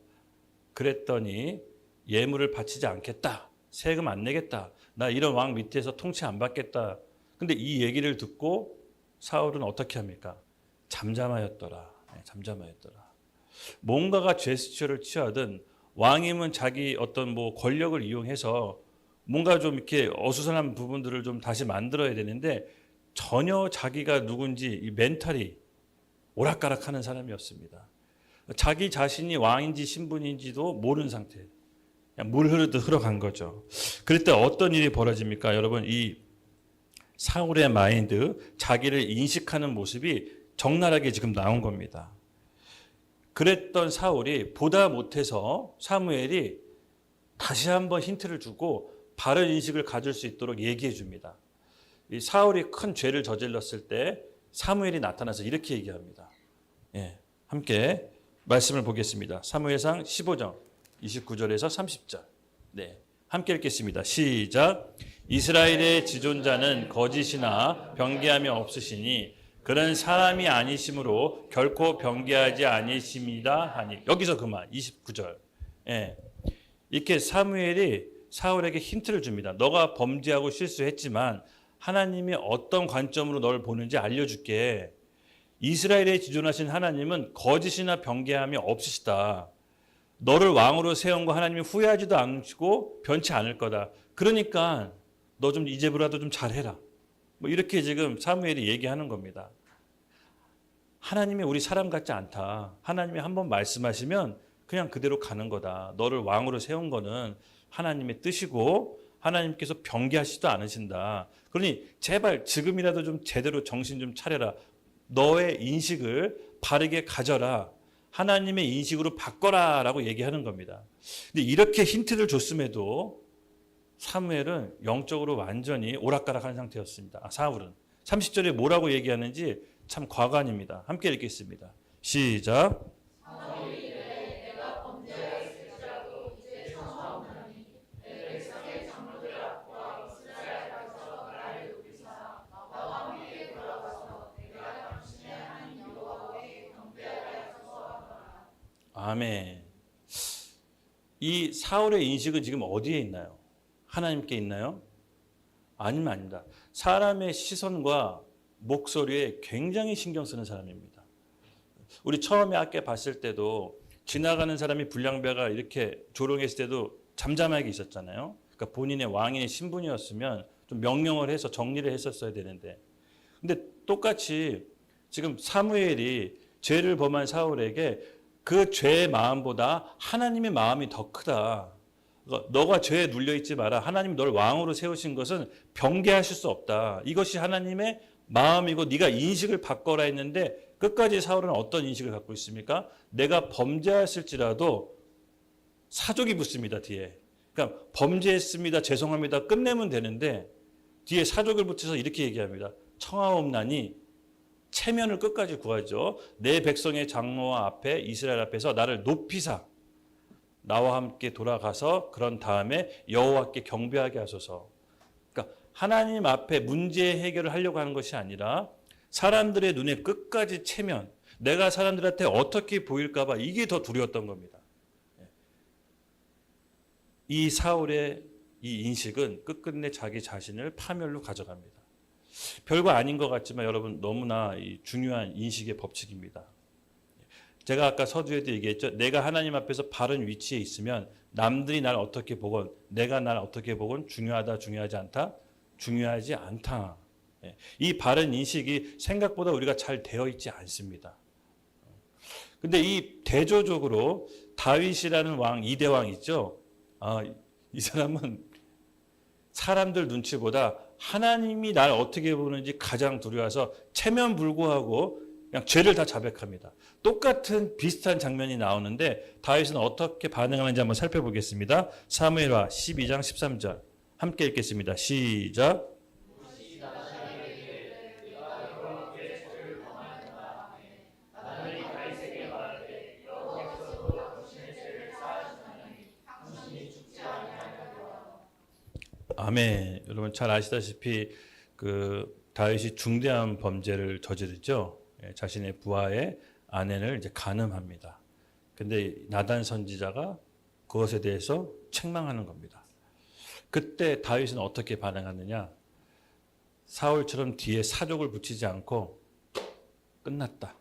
그랬더니 예물을 바치지 않겠다. 세금 안 내겠다. 나 이런 왕 밑에서 통치 안 받겠다. 근데 이 얘기를 듣고 사울은 어떻게 합니까? 잠잠하였더라. 잠잠하였더라. 뭔가가 제스처를 취하든 왕임은 자기 어떤 뭐 권력을 이용해서 뭔가 좀 이렇게 어수선한 부분들을 좀 다시 만들어야 되는데 전혀 자기가 누군지 이 멘탈이 오락가락하는 사람이었습니다. 자기 자신이 왕인지 신분인지도 모르는 상태. 그냥 물 흐르듯 흘러간 거죠. 그럴 때 어떤 일이 벌어집니까? 여러분 이 사울의 마인드, 자기를 인식하는 모습이 적나라하게 지금 나온 겁니다. 그랬던 사울이 보다 못해서 사무엘이 다시 한번 힌트를 주고 바른 인식을 가질 수 있도록 얘기해 줍니다. 이 사울이 큰 죄를 저질렀을 때 사무엘이 나타나서 이렇게 얘기합니다. 함께 말씀을 보겠습니다. 사무엘상 15장 29절에서 30절. 네, 함께 읽겠습니다. 시작. 이스라엘의 지존자는 거짓이나 변개함이 없으시니 그는 사람이 아니심으로 결코 변개하지 아니심이다 하니. 여기서 그만. 29절. 이렇게 사무엘이 사울에게 힌트를 줍니다. 너가 범죄하고 실수했지만 하나님이 어떤 관점으로 널 보는지 알려줄게. 이스라엘에 지존하신 하나님은 거짓이나 변개함이 없으시다. 너를 왕으로 세운 거 하나님이 후회하지도 않으시고 변치 않을 거다. 그러니까 너 좀 이제부라도 좀 잘해라. 뭐 이렇게 지금 사무엘이 얘기하는 겁니다. 하나님이 우리 사람 같지 않다. 하나님이 한번 말씀하시면 그냥 그대로 가는 거다. 너를 왕으로 세운 거는 하나님의 뜻이고 하나님께서 변개하시지도 않으신다. 그러니 제발 지금이라도 좀 제대로 정신 좀 차려라. 너의 인식을 바르게 가져라. 하나님의 인식으로 바꿔라 라고 얘기하는 겁니다. 근데 이렇게 힌트를 줬음에도 사무엘은 영적으로 완전히 오락가락한 상태였습니다. 사울은 30절에 뭐라고 얘기하는지 참 과관입니다. 함께 읽겠습니다. 시작. 아멘. 이 사울의 인식은 지금 어디에 있나요? 하나님께 있나요? 아닙니다. 사람의 시선과 목소리에 굉장히 신경 쓰는 사람입니다. 우리 처음에 아까 봤을 때도 지나가는 사람이 불량배가 이렇게 조롱했을 때도 잠잠하게 있었잖아요. 그러니까 본인의 왕의 신분이었으면 좀 명령을 해서 정리를 했었어야 되는데, 근데 똑같이 지금 사무엘이 죄를 범한 사울에게 그 죄의 마음보다 하나님의 마음이 더 크다. 너가 죄에 눌려있지 마라. 하나님 널 왕으로 세우신 것은 변개하실 수 없다. 이것이 하나님의 마음이고 네가 인식을 바꿔라 했는데 끝까지 사울은 어떤 인식을 갖고 있습니까? 내가 범죄했을지라도 사족이 붙습니다. 뒤에. 그러니까 범죄했습니다. 죄송합니다. 끝내면 되는데 뒤에 사족을 붙여서 이렇게 얘기합니다. 청하옵나니 체면을 끝까지 구하죠. 내 백성의 장로와 앞에 이스라엘 앞에서 나를 높이사 나와 함께 돌아가서 그런 다음에 여호와께 경배하게 하소서. 그러니까 하나님 앞에 문제 해결을 하려고 하는 것이 아니라 사람들의 눈에 끝까지 체면, 내가 사람들한테 어떻게 보일까 봐 이게 더 두려웠던 겁니다. 이 사울의 이 인식은 끝끝내 자기 자신을 파멸로 가져갑니다. 별거 아닌 것 같지만 여러분 너무나 중요한 인식의 법칙입니다. 제가 아까 서두에도 얘기했죠. 내가 하나님 앞에서 바른 위치에 있으면 남들이 날 어떻게 보건 내가 날 어떻게 보건 중요하다 중요하지 않다? 중요하지 않다. 이 바른 인식이 생각보다 우리가 잘 되어 있지 않습니다. 근데 이 대조적으로 다윗이라는 왕, 2대 왕 있죠. 이 사람은 사람들 눈치보다 하나님이 날 어떻게 보는지 가장 두려워서 체면불구하고 그냥 죄를 다 자백합니다. 똑같은 비슷한 장면이 나오는데 다윗은 어떻게 반응하는지 한번 살펴보겠습니다. 사무엘하 12장 13절 함께 읽겠습니다. 시작. 아멘. 여러분 잘 아시다시피 그 다윗이 중대한 범죄를 저지르죠. 자신의 부하의 아내를 이제 간음합니다. 근데 나단 선지자가 그것에 대해서 책망하는 겁니다. 그때 다윗은 어떻게 반응하느냐? 사울처럼 뒤에 사족을 붙이지 않고 끝났다.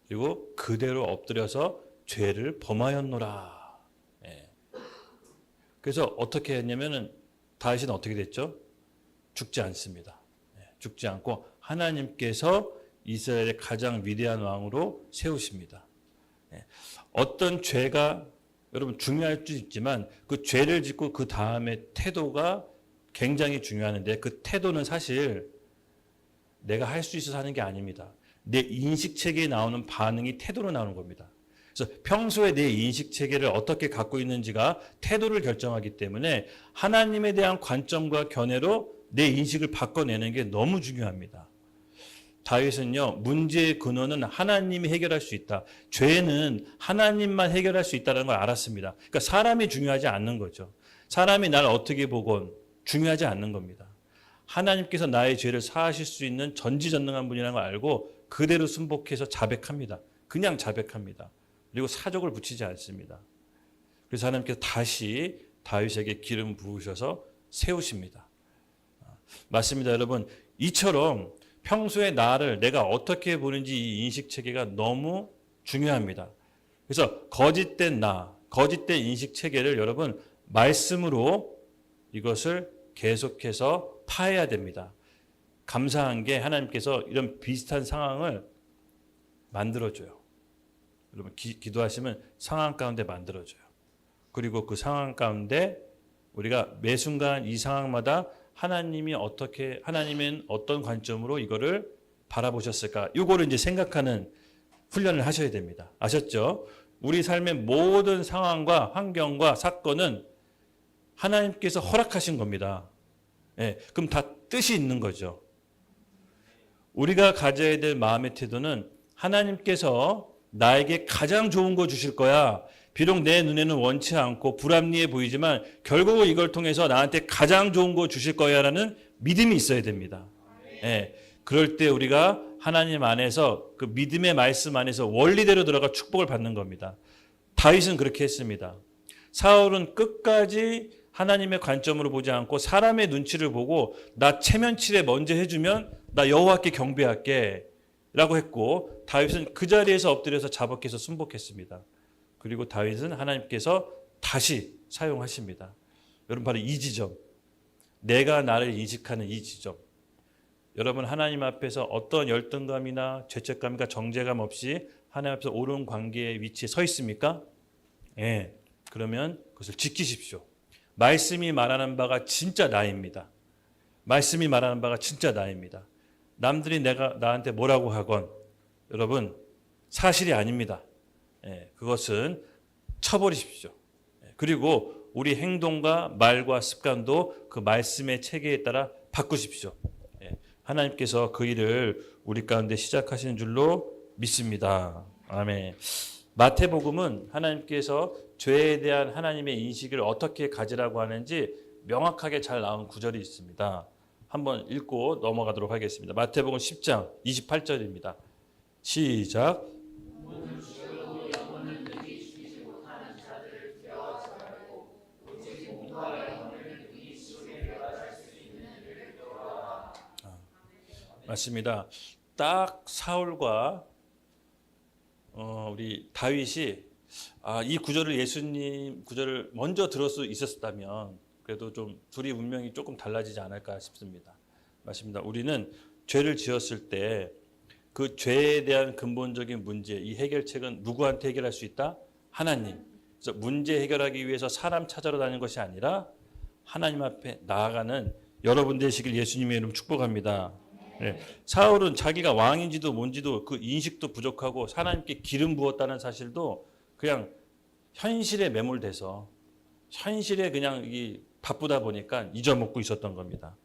그리고 그대로 엎드려서 죄를 범하였노라. 그래서 어떻게 했냐면은 다윗은 어떻게 됐죠? 죽지 않습니다. 죽지 않고 하나님께서 이스라엘의 가장 위대한 왕으로 세우십니다. 어떤 죄가 여러분 중요할 수 있지만 그 죄를 짓고 그 다음에 태도가 굉장히 중요한데 그 태도는 사실 내가 할 수 있어서 하는 게 아닙니다. 내 인식체계에 나오는 반응이 태도로 나오는 겁니다. 그래서 평소에 내 인식체계를 어떻게 갖고 있는지가 태도를 결정하기 때문에 하나님에 대한 관점과 견해로 내 인식을 바꿔내는 게 너무 중요합니다. 다윗은요, 문제의 근원은 하나님이 해결할 수 있다. 죄는 하나님만 해결할 수 있다는 걸 알았습니다. 그러니까 사람이 중요하지 않는 거죠. 사람이 날 어떻게 보건 중요하지 않는 겁니다. 하나님께서 나의 죄를 사하실 수 있는 전지전능한 분이라는 걸 알고 그대로 순복해서 자백합니다. 그냥 자백합니다. 그리고 사족을 붙이지 않습니다. 그래서 하나님께서 다시 다윗에게 기름 부으셔서 세우십니다. 맞습니다, 여러분. 이처럼 평소에 나를 내가 어떻게 보는지 이 인식 체계가 너무 중요합니다. 그래서 거짓된 거짓된 인식 체계를 여러분 말씀으로 이것을 계속해서 파해야 됩니다. 감사한 게 하나님께서 이런 비슷한 상황을 만들어줘요. 여러분 기도하시면 상황 가운데 만들어줘요. 그리고 그 상황 가운데 우리가 매 순간 이 상황마다 하나님은 어떤 관점으로 이거를 바라보셨을까? 이거를 이제 생각하는 훈련을 하셔야 됩니다. 아셨죠? 우리 삶의 모든 상황과 환경과 사건은 하나님께서 허락하신 겁니다. 예, 그럼 다 뜻이 있는 거죠. 우리가 가져야 될 마음의 태도는 하나님께서 나에게 가장 좋은 거 주실 거야. 비록 내 눈에는 원치 않고 불합리해 보이지만 결국은 이걸 통해서 나한테 가장 좋은 거 주실 거야라는 믿음이 있어야 됩니다. 예, 그럴 때 우리가 하나님 안에서 그 믿음의 말씀 안에서 원리대로 들어가 축복을 받는 겁니다. 다윗은 그렇게 했습니다. 사울은 끝까지 하나님의 관점으로 보지 않고 사람의 눈치를 보고 나 체면치레 먼저 해주면 나 여호와께 경배할게 라고 했고 다윗은 그 자리에서 엎드려서 자복해서 순복했습니다. 그리고 다윗은 하나님께서 다시 사용하십니다. 여러분 바로 이 지점, 내가 나를 인식하는 이 지점. 여러분 하나님 앞에서 어떤 열등감이나 죄책감과 정죄감 없이 하나님 앞에서 옳은 관계의 위치에 서 있습니까? 예, 그러면 그것을 지키십시오. 말씀이 말하는 바가 진짜 나입니다. 말씀이 말하는 바가 진짜 나입니다. 남들이 나한테 뭐라고 하건 여러분 사실이 아닙니다. 예, 그것은 쳐버리십시오. 예, 그리고 우리 행동과 말과 습관도 그 말씀의 체계에 따라 바꾸십시오. 예, 하나님께서 그 일을 우리 가운데 시작하시는 줄로 믿습니다. 아멘. 마태복음은 하나님께서 죄에 대한 하나님의 인식을 어떻게 가지라고 하는지 명확하게 잘 나온 구절이 있습니다. 한번 읽고 넘어가도록 하겠습니다. 마태복음 10장 28절입니다. 시작. 맞습니다. 딱 사울과 우리 다윗이 이 구절을 예수님 구절을 먼저 들을 수 있었다면 그래도 좀 둘이 운명이 조금 달라지지 않을까 싶습니다. 맞습니다. 우리는 죄를 지었을 때 그 죄에 대한 근본적인 문제, 이 해결책은 누구한테 해결할 수 있다? 하나님. 그래서 문제 해결하기 위해서 사람 찾아러 다니는 것이 아니라 하나님 앞에 나아가는 여러분 되시길 예수님의 이름 축복합니다. 네. 사울은 자기가 왕인지도 뭔지도 그 인식도 부족하고 하나님께 기름 부었다는 사실도 그냥 현실에 매몰돼서 현실에 그냥 바쁘다 보니까 잊어먹고 있었던 겁니다.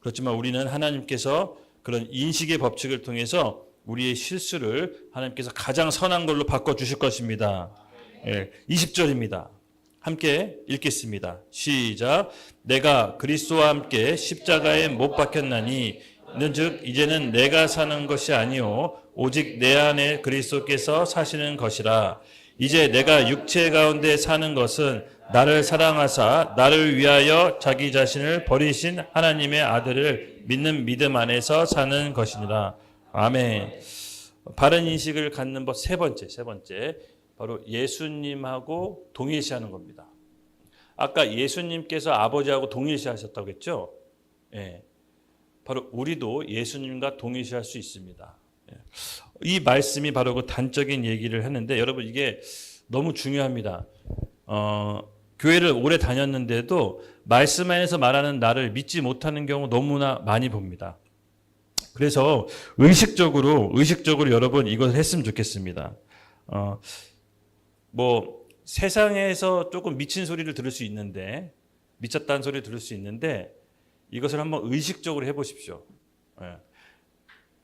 그렇지만 우리는 하나님께서 그런 인식의 법칙을 통해서 우리의 실수를 하나님께서 가장 선한 걸로 바꿔주실 것입니다. 20절입니다. 함께 읽겠습니다. 시작. 내가 그리스도와 함께 십자가에 못 박혔나니 즉 이제는 내가 사는 것이 아니요 오직 내 안에 그리스도께서 사시는 것이라. 이제 내가 육체 가운데 사는 것은 나를 사랑하사 나를 위하여 자기 자신을 버리신 하나님의 아들을 믿는 믿음 안에서 사는 것이니라. 아멘. 바른 인식을 갖는 법 세 번째 바로 예수님하고 동일시하는 겁니다. 아까 예수님께서 아버지하고 동일시하셨다고 했죠? 예. 바로 우리도 예수님과 동일시할 수 있습니다. 예. 이 말씀이 바로 그 단적인 얘기를 했는데 여러분 이게 너무 중요합니다. 교회를 오래 다녔는데도 말씀 안에서 말하는 나를 믿지 못하는 경우 너무나 많이 봅니다. 그래서 의식적으로 여러분 이걸 했으면 좋겠습니다. 세상에서 조금 미친 소리를 들을 수 있는데 미쳤다는 소리를 들을 수 있는데 이것을 한번 의식적으로 해보십시오. 예.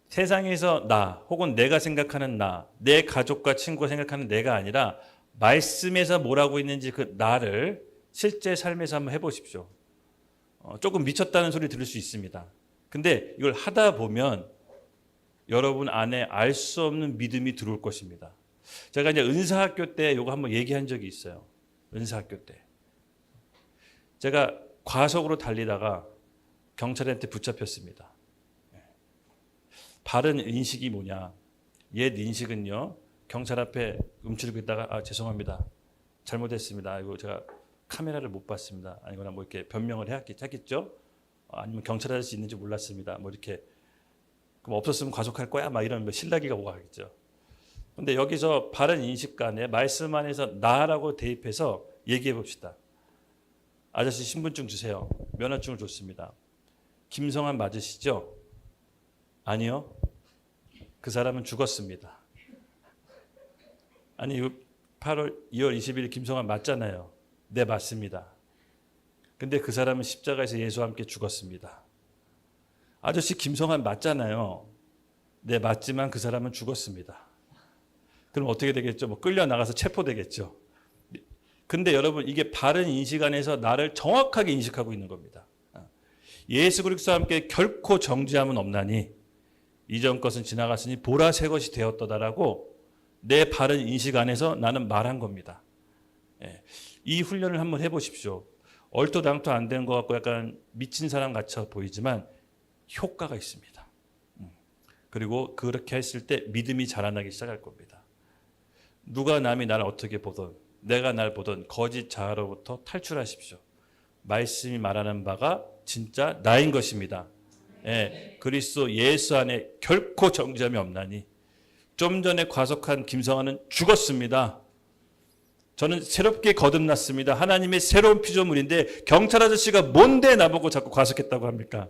세상에서 나 혹은 내가 생각하는 내 가족과 친구가 생각하는 내가 아니라 말씀에서 뭐라고 있는지 그 나를 실제 삶에서 한번 해보십시오. 조금 미쳤다는 소리 들을 수 있습니다. 근데 이걸 하다 보면 여러분 안에 알 수 없는 믿음이 들어올 것입니다. 제가 이제 은사학교 때 이거 한번 얘기한 적이 있어요. 은사학교 때. 제가 과속으로 달리다가 경찰한테 붙잡혔습니다. 바른 인식이 뭐냐? 옛 인식은요. 경찰 앞에 움츠리고 있다가 죄송합니다. 잘못했습니다. 이거 제가 카메라를 못 봤습니다. 아니거나 뭐 이렇게 변명을 했겠죠. 아니면 경찰 아저씨 있는지 몰랐습니다. 뭐 이렇게 그럼 없었으면 과속할 거야. 막 이런 신라기가 오고 하겠죠. 근데 여기서 바른 인식 간에 말씀 안에서 나라고 대입해서 얘기해 봅시다. 아저씨 신분증 주세요. 면허증을 줬습니다. 김성환 맞으시죠? 아니요. 그 사람은 죽었습니다. 아니 2월 20일 김성환 맞잖아요. 네, 맞습니다. 근데 그 사람은 십자가에서 예수와 함께 죽었습니다. 아저씨 김성환 맞잖아요. 네, 맞지만 그 사람은 죽었습니다. 그럼 어떻게 되겠죠? 뭐 끌려 나가서 체포되겠죠. 근데 여러분 이게 바른 인식 안에서 나를 정확하게 인식하고 있는 겁니다. 예수 그리스도와 함께 결코 정죄함은 없나니 이전 것은 지나갔으니 보라 새 것이 되었도다라고 내 바른 인식 안에서 나는 말한 겁니다. 이 훈련을 한번 해보십시오. 얼토당토 안 된 것 같고 약간 미친 사람 같이 보이지만 효과가 있습니다. 그리고 그렇게 했을 때 믿음이 자라나기 시작할 겁니다. 누가 남이 나를 어떻게 보든 내가 날 보든 거짓 자아로부터 탈출하십시오. 말씀이 말하는 바가 진짜 나인 것입니다. 그리스도 예수 안에 결코 정죄함이 없나니 좀 전에 과속한 김성환은 죽었습니다. 저는 새롭게 거듭났습니다. 하나님의 새로운 피조물인데 경찰 아저씨가 뭔데 나보고 자꾸 과속했다고 합니까?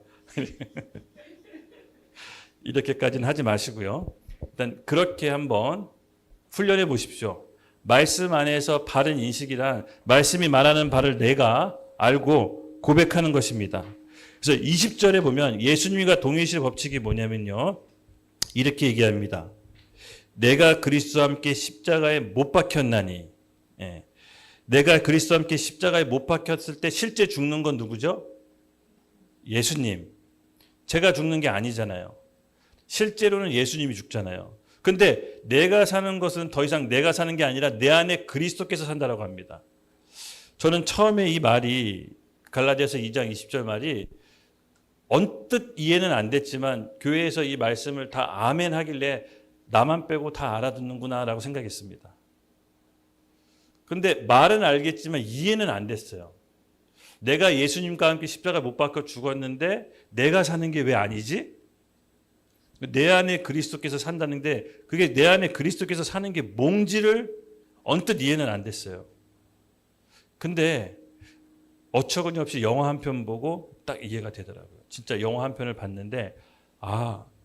이렇게까지는 하지 마시고요. 일단 그렇게 한번 훈련해 보십시오. 말씀 안에서 바른 인식이란 말씀이 말하는 바를 내가 알고 고백하는 것입니다. 그래서 20절에 보면 예수님과 동일시 법칙이 뭐냐면요. 이렇게 얘기합니다. 내가 그리스도와 함께 십자가에 못 박혔나니. 내가 그리스도와 함께 십자가에 못 박혔을 때 실제 죽는 건 누구죠? 예수님. 제가 죽는 게 아니잖아요. 실제로는 예수님이 죽잖아요. 근데 내가 사는 것은 더 이상 내가 사는 게 아니라 내 안에 그리스도께서 산다라고 합니다. 저는 처음에 이 말이 갈라디아서 2장 20절 말이 언뜻 이해는 안 됐지만 교회에서 이 말씀을 다 아멘 하길래 나만 빼고 다 알아듣는구나라고 생각했습니다. 근데 말은 알겠지만 이해는 안 됐어요. 내가 예수님과 함께 십자가 못 박혀 죽었는데 내가 사는 게 왜 아니지? 내 안에 그리스도께서 산다는데 그게 내 안에 그리스도께서 사는 게 뭔지를 언뜻 이해는 안 됐어요. 근데 어처구니 없이 영화 한 편 보고 딱 이해가 되더라고요. 진짜 영화 한 편을 봤는데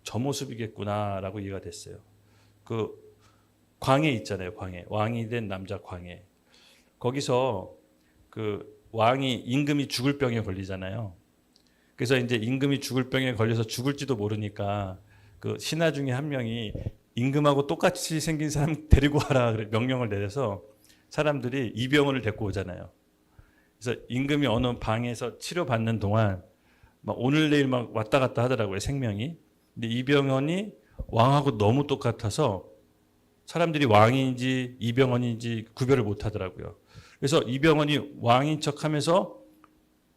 저 모습이겠구나라고 이해가 됐어요. 그 광해 있잖아요. 광해. 왕이 된 남자 광해. 거기서 그 왕이 임금이 죽을 병에 걸리잖아요. 그래서 이제 임금이 죽을 병에 걸려서 죽을지도 모르니까 그 신하 중에 한 명이 임금하고 똑같이 생긴 사람 데리고 와라 명령을 내려서 사람들이 이병헌을 데리고 오잖아요. 그래서 임금이 어느 방에서 치료받는 동안 막 오늘 내일 막 왔다 갔다 하더라고요. 생명이. 근데 이병헌이 왕하고 너무 똑같아서 사람들이 왕인지 이병헌인지 구별을 못 하더라고요. 그래서 이병헌이 왕인 척하면서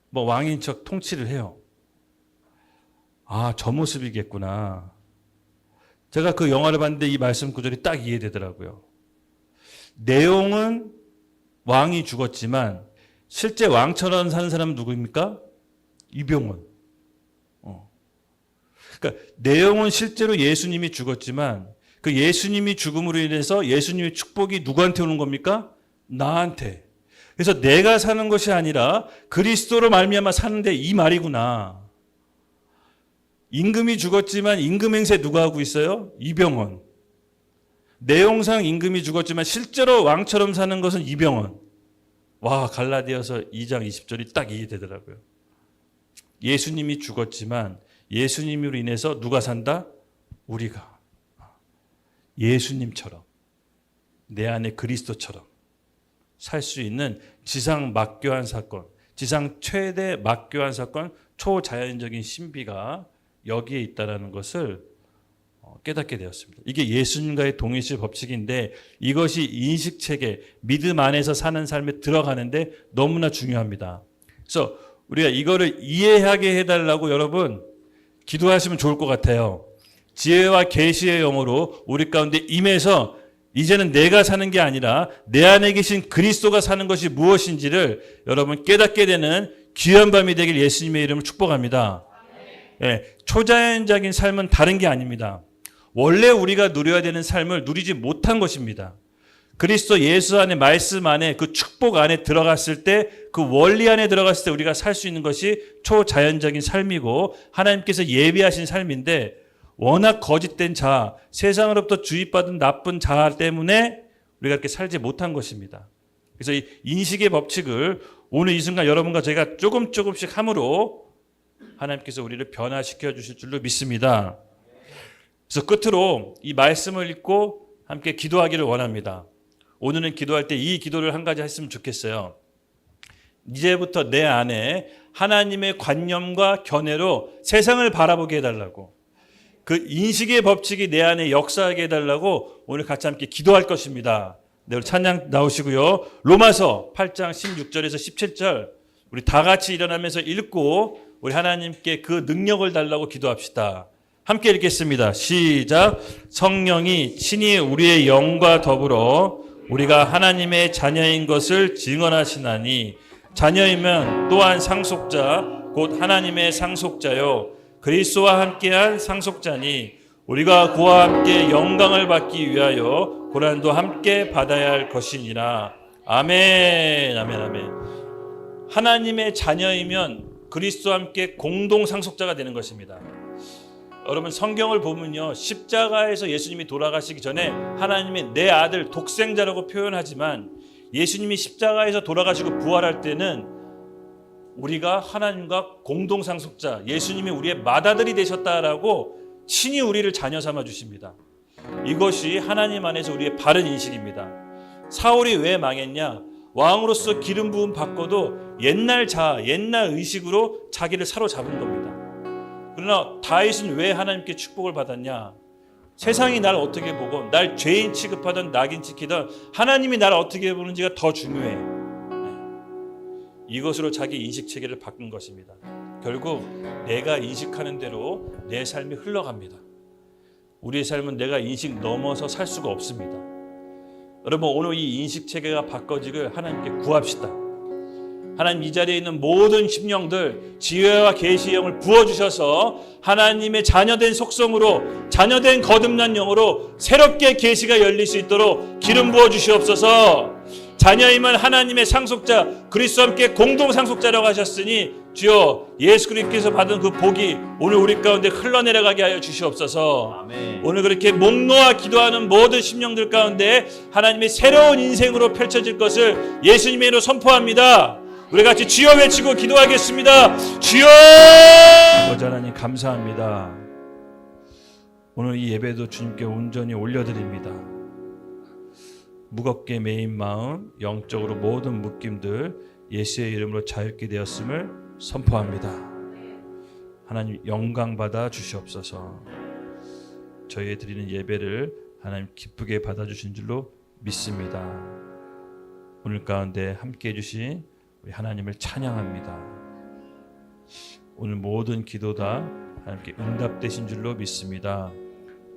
뭐 왕인 척 통치를 해요. 저 모습이겠구나. 제가 그 영화를 봤는데 이 말씀 구절이 딱 이해되더라고요. 내용은 왕이 죽었지만 실제 왕처럼 사는 사람은 누구입니까? 이병헌. 그러니까 내용은 실제로 예수님이 죽었지만 그 예수님이 죽음으로 인해서 예수님의 축복이 누구한테 오는 겁니까? 나한테. 그래서 내가 사는 것이 아니라 그리스도로 말미암아 사는데 이 말이구나. 임금이 죽었지만 임금 행세 누가 하고 있어요? 이병헌. 내용상 임금이 죽었지만 실제로 왕처럼 사는 것은 이병헌. 와, 갈라디아서 2장 20절이 딱 이해되더라고요. 예수님이 죽었지만 예수님으로 인해서 누가 산다? 우리가. 예수님처럼 내 안에 그리스도처럼 살 수 있는 지상 막교한 사건, 지상 최대 막교한 사건, 초자연적인 신비가 여기에 있다는 것을 깨닫게 되었습니다. 이게 예수님과의 동일시 법칙인데 이것이 인식체계, 믿음 안에서 사는 삶에 들어가는데 너무나 중요합니다. 그래서 우리가 이거를 이해하게 해달라고 여러분 기도하시면 좋을 것 같아요. 지혜와 계시의 영으로 우리 가운데 임해서 이제는 내가 사는 게 아니라 내 안에 계신 그리스도가 사는 것이 무엇인지를 여러분 깨닫게 되는 귀한 밤이 되길 예수님의 이름으로 축복합니다. 예, 초자연적인 삶은 다른 게 아닙니다. 원래 우리가 누려야 되는 삶을 누리지 못한 것입니다. 그리스도 예수 안에 말씀 안에 그 축복 안에 들어갔을 때 그 원리 안에 들어갔을 때 우리가 살 수 있는 것이 초자연적인 삶이고 하나님께서 예비하신 삶인데 워낙 거짓된 자, 세상으로부터 주입받은 나쁜 자 때문에 우리가 그렇게 살지 못한 것입니다. 그래서 이 인식의 법칙을 오늘 이 순간 여러분과 저희가 조금씩 함으로 하나님께서 우리를 변화시켜 주실 줄로 믿습니다. 그래서 끝으로 이 말씀을 읽고 함께 기도하기를 원합니다. 오늘은 기도할 때 이 기도를 한 가지 했으면 좋겠어요. 이제부터 내 안에 하나님의 관념과 견해로 세상을 바라보게 해달라고, 그 인식의 법칙이 내 안에 역사하게 해달라고 오늘 같이 함께 기도할 것입니다. 네, 우리 찬양 나오시고요. 로마서 8장 16절에서 17절 우리 다 같이 일어나면서 읽고 우리 하나님께 그 능력을 달라고 기도합시다. 함께 읽겠습니다. 시작. 성령이 친히 우리의 영과 더불어 우리가 하나님의 자녀인 것을 증언하시나니 자녀이면 또한 상속자 곧 하나님의 상속자요 그리스도와 함께한 상속자니 우리가 그와 함께 영광을 받기 위하여 고난도 함께 받아야 할 것이니라. 아멘. 아멘. 아멘. 하나님의 자녀이면 그리스도와 함께 공동 상속자가 되는 것입니다. 여러분 성경을 보면요, 십자가에서 예수님이 돌아가시기 전에 하나님이 내 아들 독생자라고 표현하지만 예수님이 십자가에서 돌아가시고 부활할 때는 우리가 하나님과 공동 상속자, 예수님이 우리의 맏아들이 되셨다라고 친히 우리를 자녀 삼아 주십니다. 이것이 하나님 안에서 우리의 바른 인식입니다. 사울이 왜 망했냐? 왕으로서 기름 부음 받고도 옛날 의식으로 자기를 사로잡은 겁니다. 그러나 다윗은 왜 하나님께 축복을 받았냐? 세상이 날 어떻게 보고 날 죄인 취급하든 낙인 찍히든 하나님이 나를 어떻게 보는지가 더 중요해. 이것으로 자기 인식 체계를 바꾼 것입니다. 결국 내가 인식하는 대로 내 삶이 흘러갑니다. 우리의 삶은 내가 인식 넘어서 살 수가 없습니다. 여러분 오늘 이 인식 체계가 바꿔지길 하나님께 구합시다. 하나님 이 자리에 있는 모든 심령들 지혜와 계시의 영을 부어주셔서 하나님의 자녀된 속성으로 자녀된 거듭난 영으로 새롭게 계시가 열릴 수 있도록 기름 부어주시옵소서. 자녀이면 하나님의 상속자 그리스도와 함께 공동 상속자라고 하셨으니 주여 예수 그리스도께서 받은 그 복이 오늘 우리 가운데 흘러내려가게 하여 주시옵소서. 아멘. 오늘 그렇게 목 놓아 기도하는 모든 심령들 가운데 하나님의 새로운 인생으로 펼쳐질 것을 예수님의 이름으로 선포합니다. 우리 같이 주여 외치고 기도하겠습니다. 주여! 아버지 하나님 감사합니다. 오늘 이 예배도 주님께 온전히 올려드립니다. 무겁게 매인 마음, 영적으로 모든 묶임들 예수의 이름으로 자유케 되었음을 선포합니다. 하나님 영광 받아 주시옵소서. 저희의 드리는 예배를 하나님 기쁘게 받아주신 줄로 믿습니다. 오늘 가운데 함께해 주신 우리 하나님을 찬양합니다. 오늘 모든 기도 다 하나님께 응답되신 줄로 믿습니다.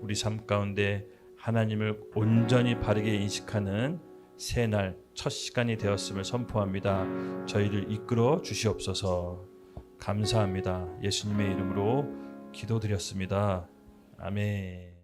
우리 삶 가운데 하나님을 온전히 바르게 인식하는 새날 첫 시간이 되었음을 선포합니다. 저희를 이끌어 주시옵소서. 감사합니다. 예수님의 이름으로 기도드렸습니다. 아멘.